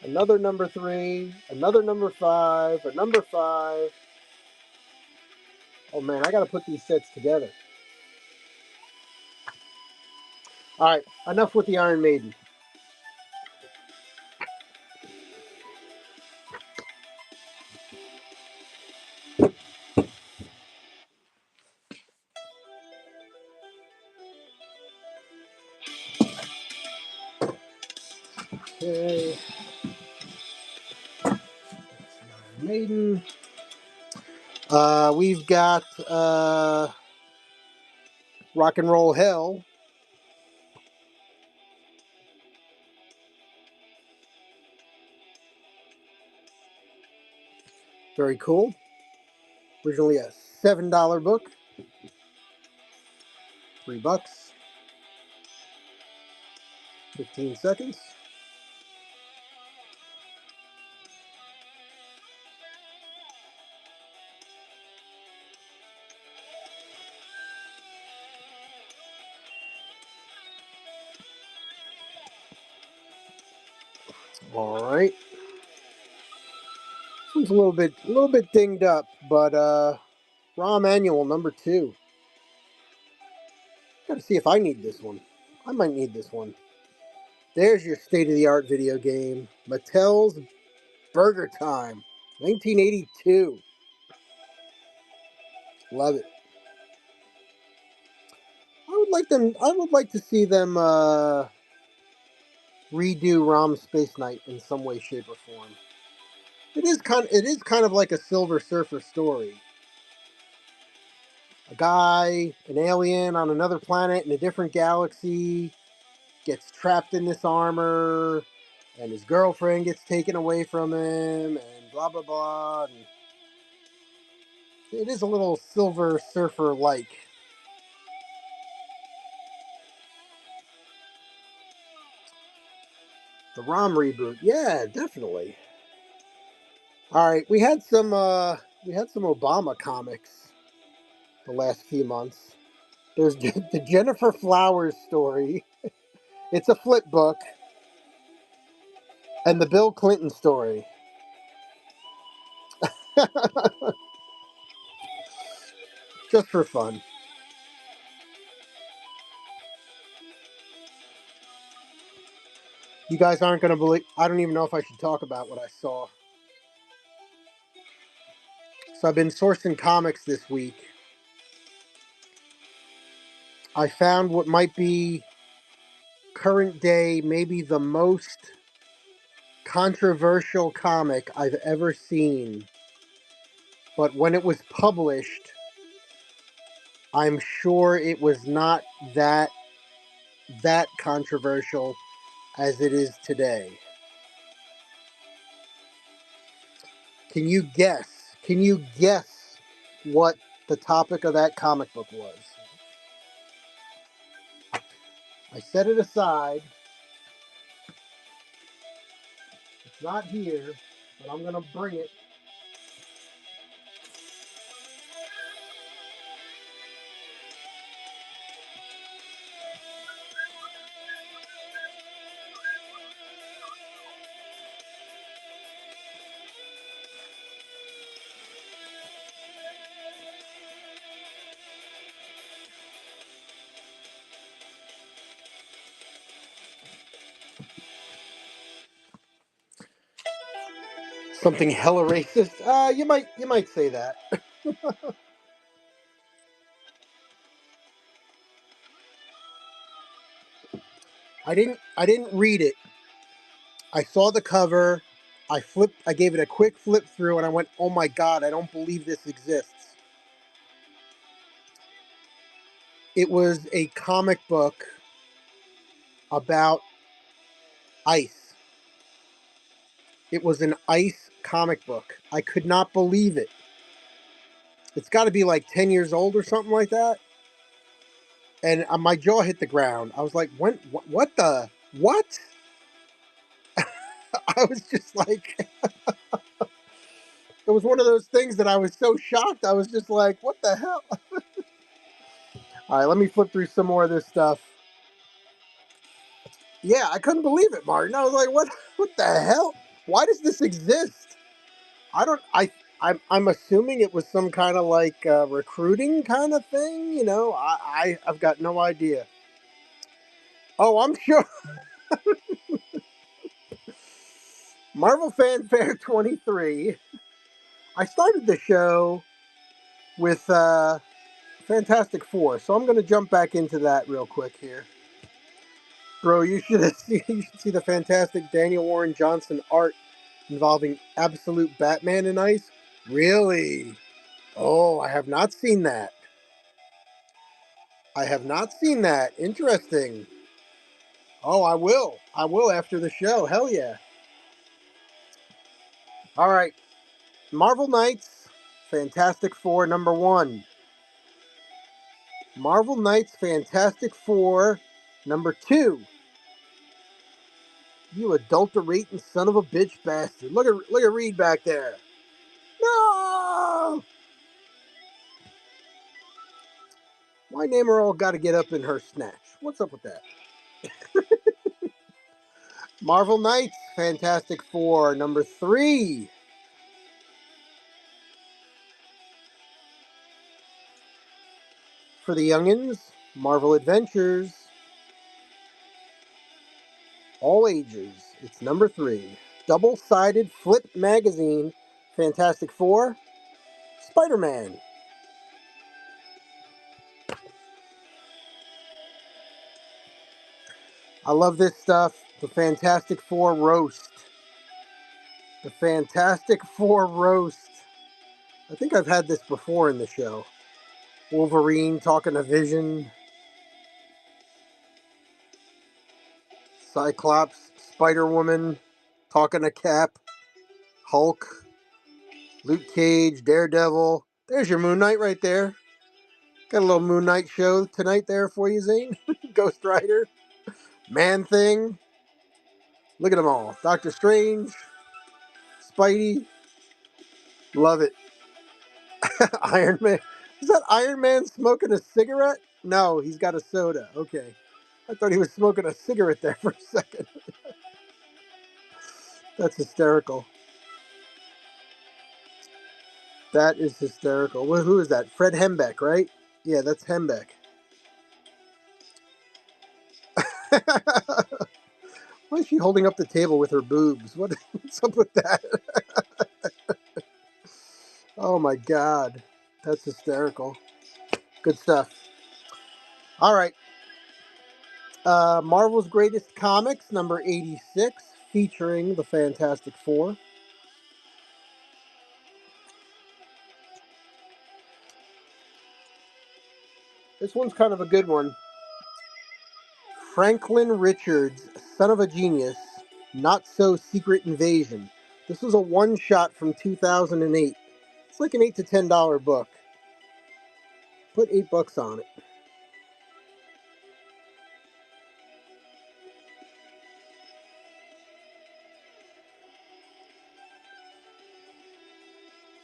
another number 3, another number 5, a number 5. Oh, man, I got to put these sets together. All right, enough with the Iron Maiden. Okay. Iron Maiden. We've got Rock and Roll Hell. Very cool. Originally a $7 book. $3. 15 seconds. All right. This one's a little bit dinged up, but ROM Annual number 2. Got to see if I need this one. I might need this one. There's your state-of-the-art video game. Mattel's Burger Time, 1982. Love it. I would like to see them redo ROM Space Knight in some way, shape, or form. It is kind of like a Silver Surfer story. A guy, an alien on another planet in a different galaxy, gets trapped in this armor, and his girlfriend gets taken away from him, and blah blah blah. And it is a little Silver Surfer like. The ROM reboot, yeah, definitely. All right, we had some Obama comics the last few months. There's the Jennifer Flowers story. It's a flip book, and the Bill Clinton story. Just for fun. You guys aren't gonna believe. I don't even know if I should talk about what I saw. So I've been sourcing comics this week. I found what might be current day, maybe the most controversial comic I've ever seen. But when it was published, I'm sure it was not that controversial as it is today. Can you guess? Can you guess what the topic of that comic book was? I set it aside. It's not here, but I'm going to bring it. Something hella racist. You might say that. I didn't read it. I saw the cover. I gave it a quick flip through and I went, "Oh my god, I don't believe this exists." It was a comic book about ice. It was an ice comic book. I could not believe it. It's got to be like 10 years old or something like that. And my jaw hit the ground. I was like, "When? What the? What?" I was just like, it was one of those things that I was so shocked. I was just like, "What the hell?" All right, let me flip through some more of this stuff. Yeah, I couldn't believe it, Martin. I was like, "What? What the hell? Why does this exist?" I don't. I'm assuming it was some kind of like recruiting kind of thing. I've got no idea. Oh, I'm sure. Marvel Fanfare 23. I started the show with Fantastic Four, so I'm going to jump back into that real quick here. Bro, you should see the fantastic Daniel Warren Johnson art involving absolute Batman and ice. Really? Oh, I have not seen that. I have not seen that. Interesting. Oh, I will. I will after the show. Hell yeah. All right. Marvel Knights, Fantastic Four number one. Marvel Knights, Fantastic Four number two. You adulterating son of a bitch bastard. Look at Reed back there. No! Why Namor got to get up in her snatch? What's up with that? Marvel Knights, Fantastic Four number three. For the youngins, Marvel Adventures, all ages. It's number three. Double-sided flip magazine, Fantastic Four, Spider-Man. I love this stuff. The Fantastic Four roast. The Fantastic Four roast. I think I've had this before in the show. Wolverine talking to Vision, Cyclops, Spider-Woman talking to Cap, Hulk, Luke Cage, Daredevil. There's your Moon Knight right there. Got a little Moon Knight show tonight there for you, Zane. Ghost Rider, Man Thing. Look at them all. Doctor Strange, Spidey. Love it. Iron Man. Is that Iron Man smoking a cigarette? No, he's got a soda. Okay. I thought he was smoking a cigarette there for a second. That's hysterical. That is hysterical. Well, who is that? Fred Hembeck, right? Yeah, that's Hembeck. Why is she holding up the table with her boobs? What's up with that? Oh my god. That's hysterical. Good stuff. All right. Marvel's Greatest Comics, number 86, featuring the Fantastic Four. This one's kind of a good one. Franklin Richards, Son of a Genius, Not So Secret Invasion. This was a one-shot from 2008. It's like an $8 to $10 book. Put $8 on it.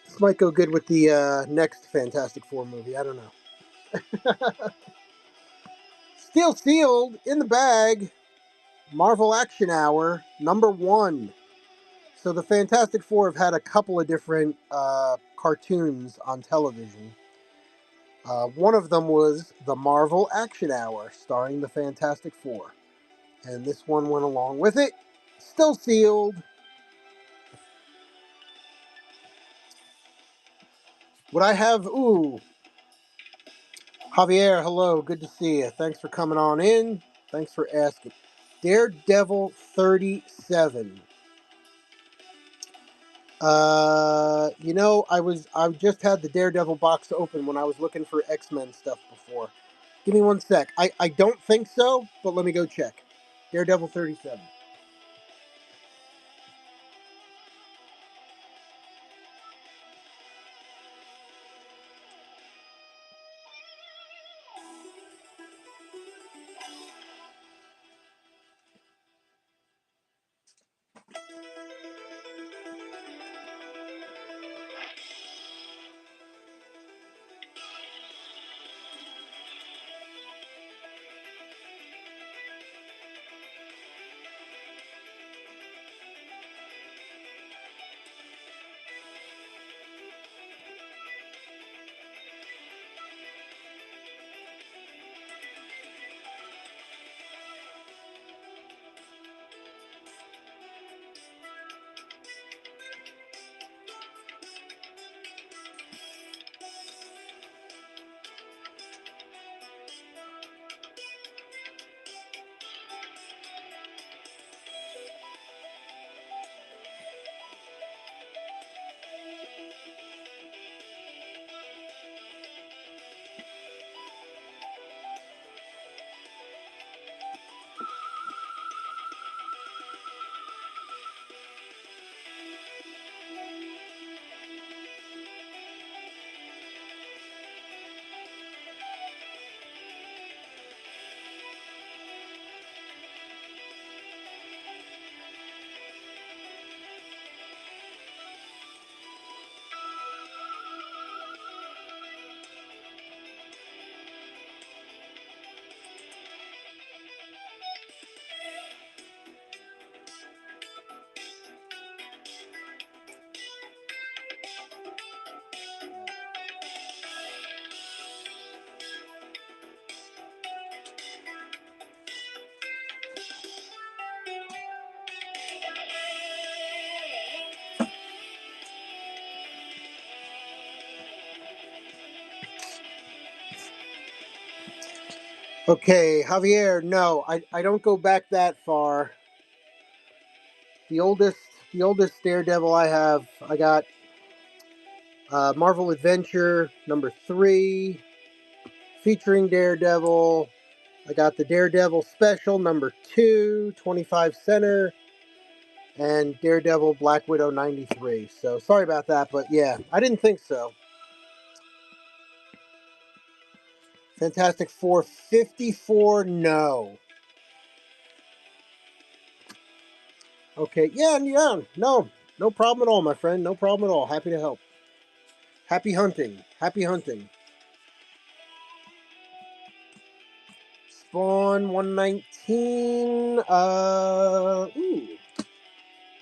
This might go good with the next Fantastic Four movie. I don't know. Still sealed in the bag. Marvel Action Hour, number 1. So the Fantastic Four have had a couple of different cartoons on television. One of them was the Marvel Action Hour, starring the Fantastic Four. And this one went along with it. Still sealed. Would I have... Ooh. Javier, hello. Good to see you. Thanks for coming on in. Thanks for asking. Daredevil 37. I just had the Daredevil box open when I was looking for X-Men stuff before. Give me one sec. I don't think so, but let me go check. Daredevil 37. Okay, Javier, no, I don't go back that far. The oldest The oldest Daredevil I got Marvel Adventure #3, featuring Daredevil. I got the Daredevil Special #2, 25 center, and Daredevil Black Widow 93. So sorry about that, but yeah, I didn't think so. Fantastic Four 54, no. Okay, yeah, no problem at all, my friend. No problem at all. Happy to help. Happy hunting. Happy hunting. Spawn 119. Ooh.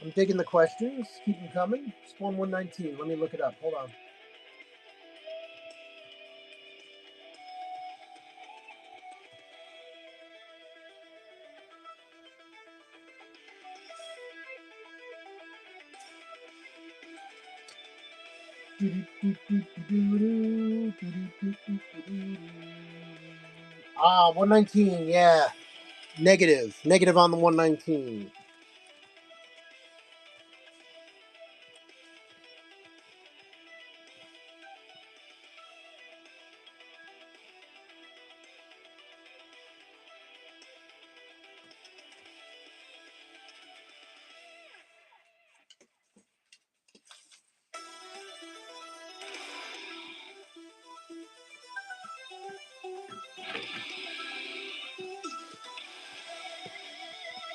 I'm digging the questions. Keep them coming. Spawn 119. Let me look it up. Hold on. Ah, 119. Yeah. Negative. Negative on the 119.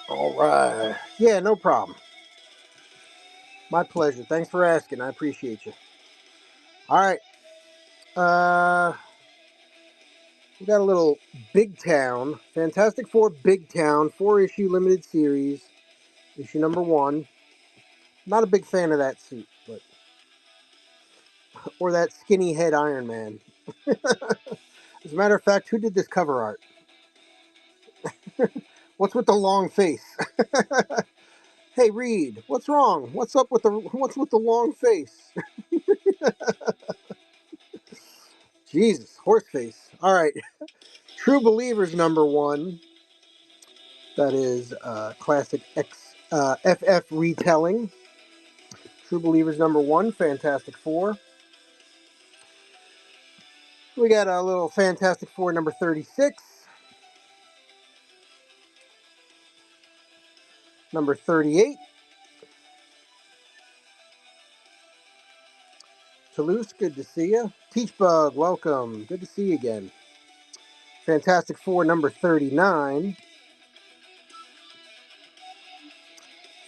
All right. Yeah, no problem. My pleasure. Thanks for asking. I appreciate you. All right. Uh, we got a little Big Town. Fantastic Four Big Town, 4-issue limited series, issue #1. Not a big fan of that suit, but or that skinny head Iron Man. As a matter of fact, who did this cover art? What's with the long face? Hey Reed, what's wrong? What's with the long face? Jesus, horse face. All right, True Believers #1. That is classic FF retelling. True Believers #1, Fantastic Four. We got a little Fantastic Four #36, #38. Toulouse, good to see you. Teach Bug, welcome. Good to see you again. Fantastic Four #39.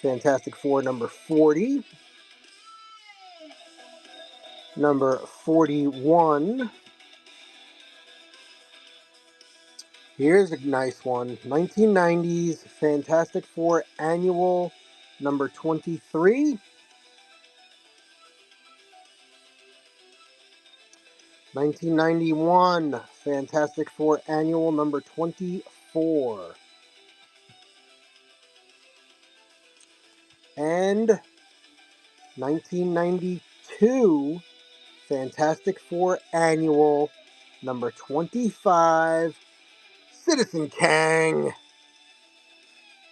Fantastic Four #40. #41. Here's a nice one. 1990s Fantastic Four Annual #23. 1991 Fantastic Four Annual #24. And 1992 Fantastic Four Annual #25. Citizen Kang.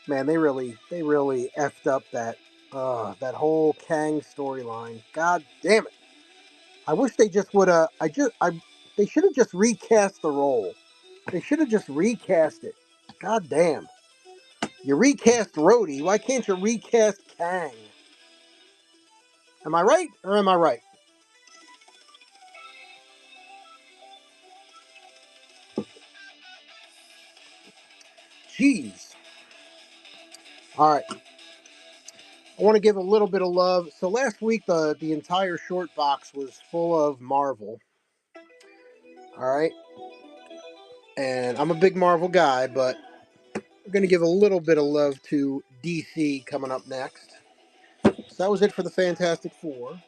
Man, they really effed up that whole Kang storyline. God damn it! I wish they just would they should have just recast the role. They should have just recast it. God damn! You recast Rhodey. Why can't you recast Kang? Am I right or am I right? Jeez. All right. I want to give a little bit of love. So last week the entire short box was full of Marvel. All right. And I'm a big Marvel guy, but we're going to give a little bit of love to DC coming up next. So that was it for the Fantastic Four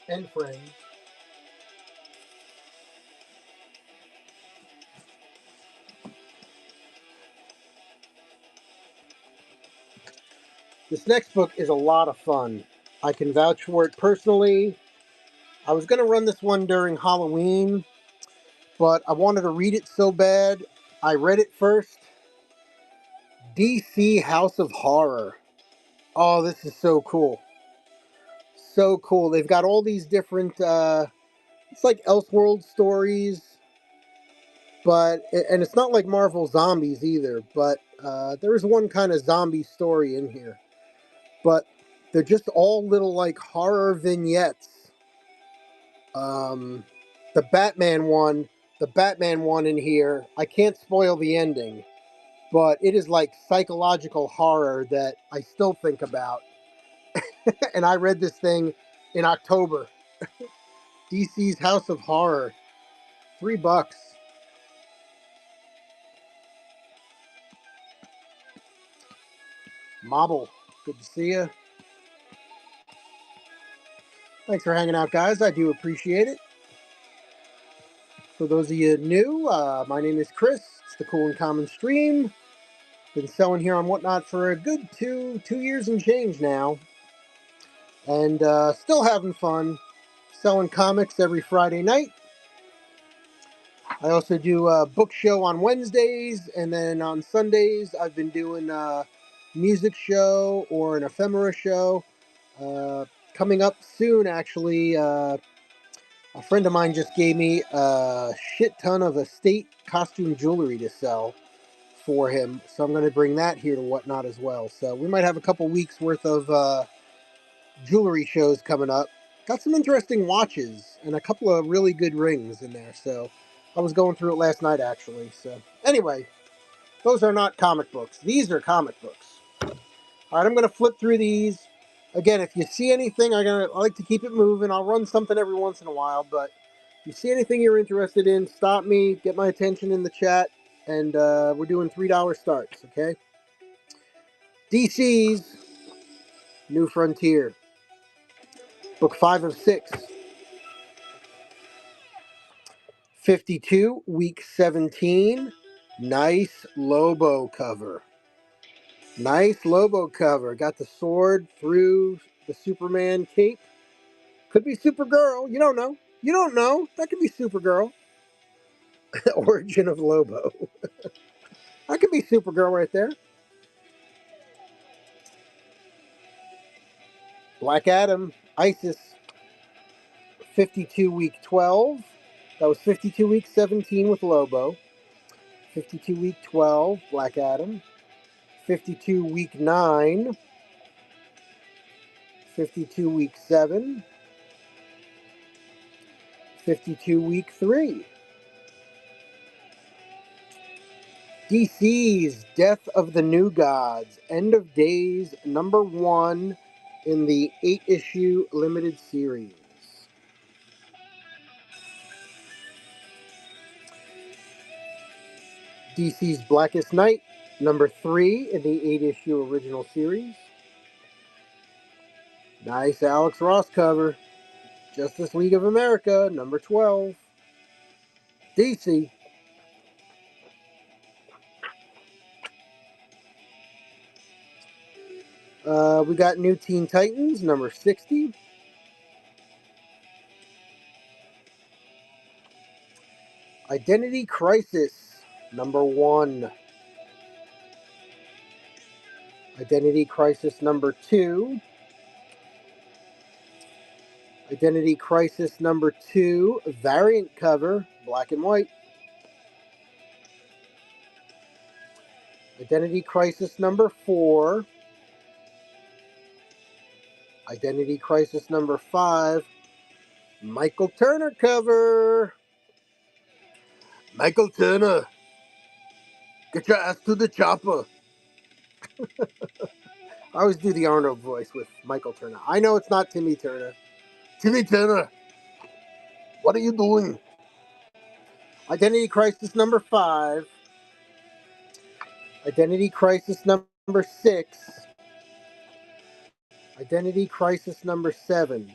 and Friends. This next book is a lot of fun. I can vouch for it personally. I was going to run this one during Halloween, but I wanted to read it so bad. I read it first, DC House of Horror. Oh, this is so cool. So cool. They've got all these different, it's like Elseworld stories, and it's not like Marvel Zombies either, but there is one kind of zombie story in here. But they're just all little like horror vignettes. Um, the Batman one, the Batman one in here, I can't spoil the ending, but it is like psychological horror that I still think about. And I read this thing in October. DC's House of Horror, $3. Mobble, good to see you. Thanks for hanging out, guys. I do appreciate it. For those of you new, my name is Chris. It's the Cool and Common Stream. Been selling here on Whatnot for a good two years and change now, and still having fun selling comics every Friday night. I also do a book show on Wednesdays, and then on Sundays I've been doing a music show or an ephemera show. Coming up soon, actually, a friend of mine just gave me a shit ton of estate costume jewelry to sell for him, so I'm going to bring that here to Whatnot as well. So we might have a couple weeks worth of jewelry shows coming up. Got some interesting watches and a couple of really good rings in there. So I was going through it last night, actually. So anyway, those are not comic books. These are comic books. All right, I'm going to flip through these. Again, if you see anything, I like to keep it moving. I'll run something every once in a while, but if you see anything you're interested in, stop me, get my attention in the chat, and we're doing $3 starts, okay? DC's New Frontier, book 5 of 6. 52, week 17. Nice Lobo cover. Nice Lobo cover. Got the sword through the Superman cape. Could be Supergirl. You don't know. You don't know. That could be Supergirl. Origin of Lobo. That could be Supergirl right there. Black Adam, Isis. 52, week 12. That was 52, week 17 with Lobo. 52, week 12, Black Adam. 52, week 9. 52, week 7. 52, week 3. DC's Death of the New Gods, End of Days, number 1 in the 8-issue limited series. DC's Blackest Night, number 3 in the 8-issue original series. Nice Alex Ross cover. Justice League of America, number 12. DC. We got New Teen Titans, number 60. Identity Crisis, number 1. Identity Crisis, number 2. Identity Crisis, number 2. Variant cover, black and white. Identity Crisis, number 4. Identity Crisis, number 5. Michael Turner cover. Michael Turner, get your ass to the chopper. I always do the Arnold voice with Michael Turner. I know it's not Timmy Turner. Timmy Turner, what are you doing? Identity Crisis number 5. Identity Crisis number 6. Identity Crisis number 7.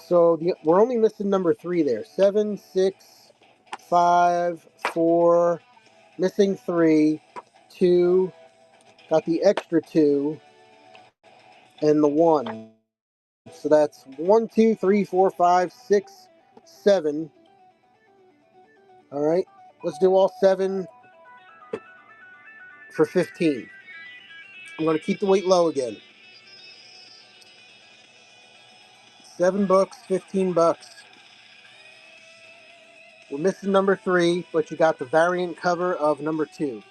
So we're only missing number 3 there. 7, 6, 5, 4, missing 3, 2, got the extra 2, and the 1. So that's 1, 2, 3, 4, 5, 6, 7. All right, let's do all 7 for 15. I'm going to keep the weight low again. 7 books, 15 bucks. We're missing number 3, but you got the variant cover of number 2.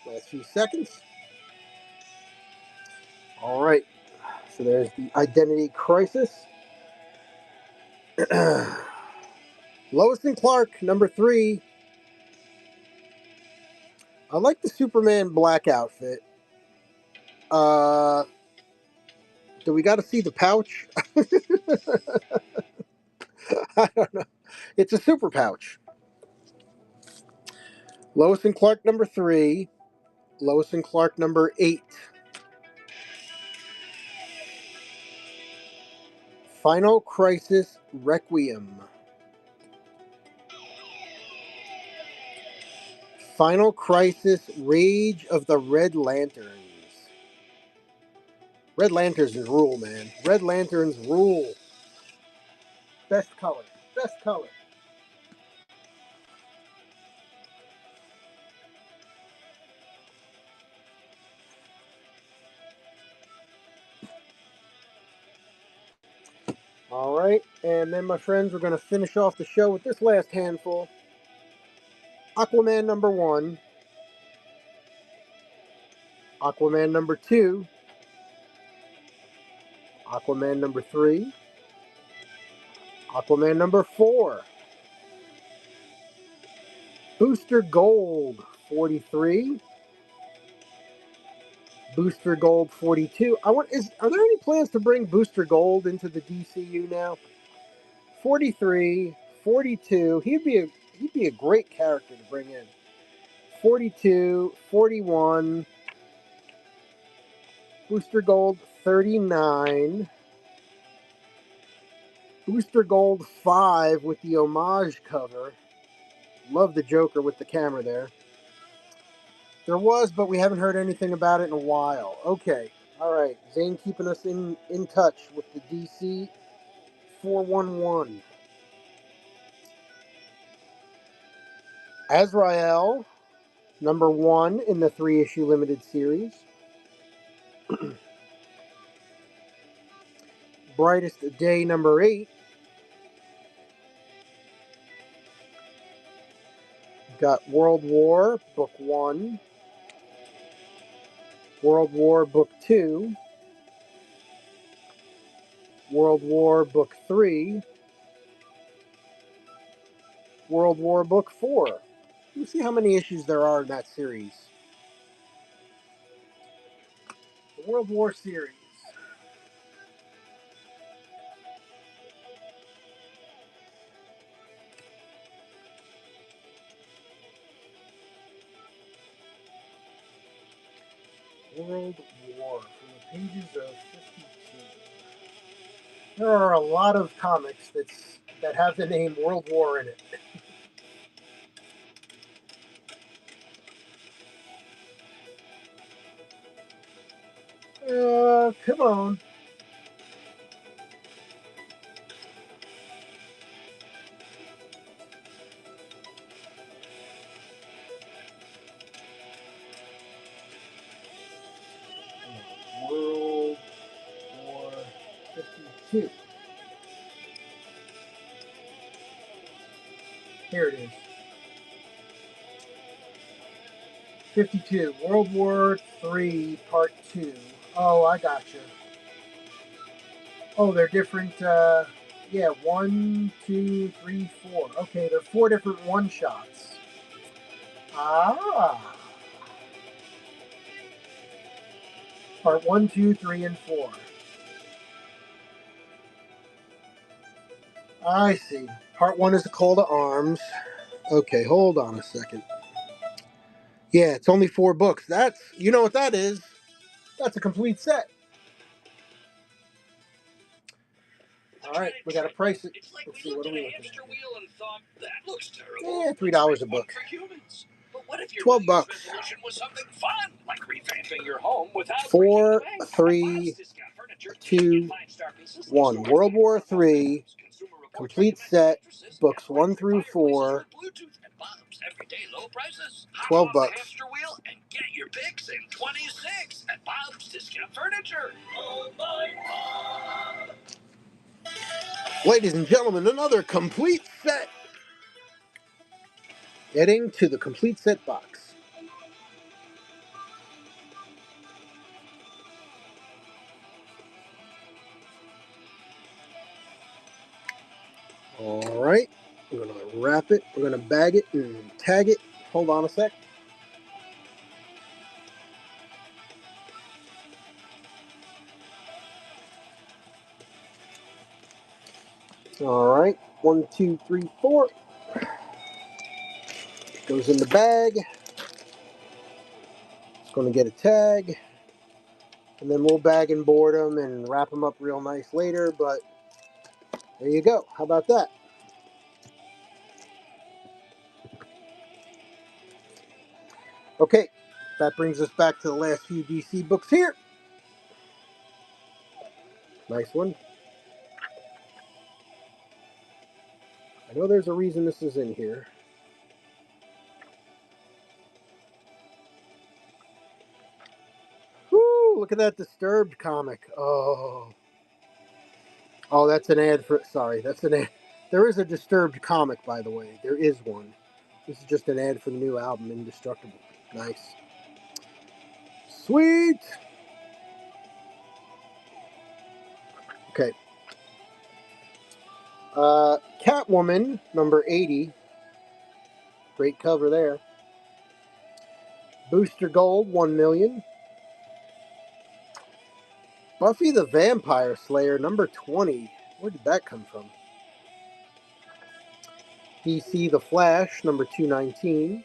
Last few seconds. All right. So there's the Identity Crisis. Lois and Clark, number 3. I like the Superman black outfit. Do we got to see the pouch? I don't know. It's a super pouch. Lois and Clark, number 3. Lois and Clark, number 8. Final Crisis Requiem. Final Crisis Rage of the Red Lanterns. Red Lanterns rule, man. Red Lanterns rule. Best color. Best color. All right. And then, my friends, we're going to finish off the show with this last handful. Aquaman number 1. Aquaman number 2. Aquaman number 3. Aquaman number 4. Booster Gold 43. Booster Gold 42. Are there any plans to bring Booster Gold into the DCU now? 43, 42. He'd be a great character to bring in. 42, 41. Booster Gold 39. Booster Gold 5 with the homage cover. Love the Joker with the camera there. There was, but we haven't heard anything about it in a while. Okay. All right. Zane keeping us in touch with the DC 411. Azrael, number 1 in the 3-issue limited series. Brightest Day, number 8. Got World War, book 1. World War, book 2. World War, book 3. World War, book 4. Let's see how many issues there are in that series. The World War series. World War, from the pages of 52. There are a lot of comics that have the name World War in it. Come on. World War 52. Here it is. 52. World War 3, Part 2. Oh, I gotcha. Oh, they're different. Yeah, 1, 2, 3, 4. Okay, they're 4 different one-shots. Ah. Part 1, 2, 3, and 4. I see. Part 1 is the call to arms. Okay, hold on a second. Yeah, it's only 4 books. You know what that is? That's a complete set. All right, we got to price it. Let's see, what are we looking at? Yeah, $3 a book. 12 bucks. 4, 3, 2, 1. World War III, complete set, books 1 through 4, $12. And get your picks in 26 at Bob's Discount Furniture. Ladies and gentlemen, another complete set. Getting to the complete set box. All right, we're gonna wrap it. We're gonna bag it and tag it. Hold on a sec. All right, 1, 2, 3, 4. Goes in the bag. It's gonna get a tag, and then we'll bag and board them and wrap them up real nice later. But there you go. How about that? Okay, that brings us back to the last few DC books here. Nice one. I know there's a reason this is in here. Whoo, look at that Disturbed comic. Oh, that's an ad for, sorry, that's an ad. There is a Disturbed comic, by the way. There is one. This is just an ad for the new album, Indestructible. Nice. Sweet. Okay. Catwoman, number 80. Great cover there. Booster Gold, 1 million. Buffy the Vampire Slayer, number 20. Where did that come from? DC The Flash, number 219.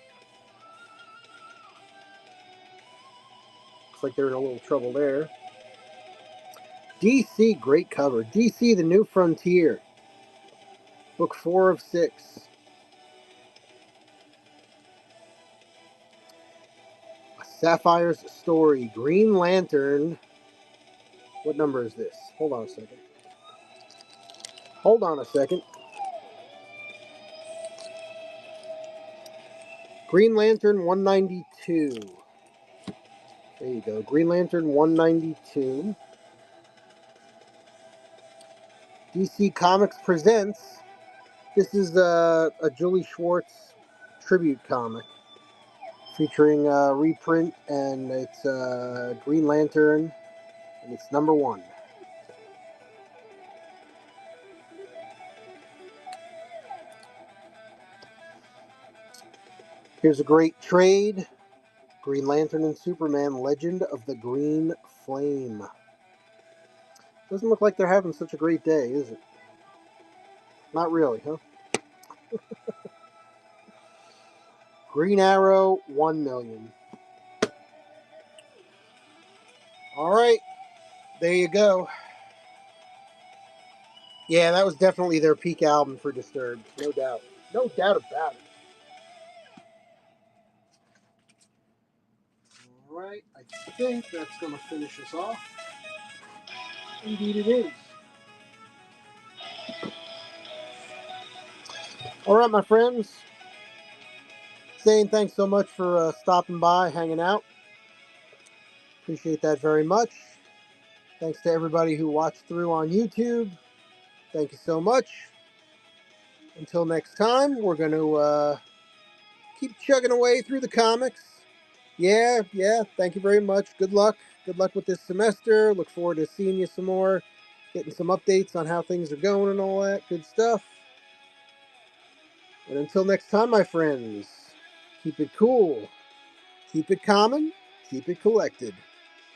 Looks like they're in a little trouble there. DC, great cover. DC The New Frontier. Book 4 of 6. Sapphire's Story. Green Lantern. What number is this? Hold on a second. Hold on a second. Green Lantern 192. There you go. Green Lantern 192. DC Comics presents. This is a Julie Schwartz tribute comic featuring a reprint, and it's Green Lantern, and it's number 1. Here's a great trade. Green Lantern and Superman, Legend of the Green Flame. Doesn't look like they're having such a great day, is it? Not really, huh? Green Arrow, 1 million. All right, there you go. Yeah, that was definitely their peak album for Disturbed, no doubt. No doubt about it. All right, I think that's going to finish us off. Indeed it is. All right, my friends. Saying thanks so much for stopping by, hanging out. Appreciate that very much. Thanks to everybody who watched through on YouTube. Thank you so much. Until next time, we're going to keep chugging away through the comics. Yeah, thank you very much. Good luck. Good luck with this semester. Look forward to seeing you some more, getting some updates on how things are going and all that good stuff. And until next time, my friends, keep it cool, keep it common, keep it collected.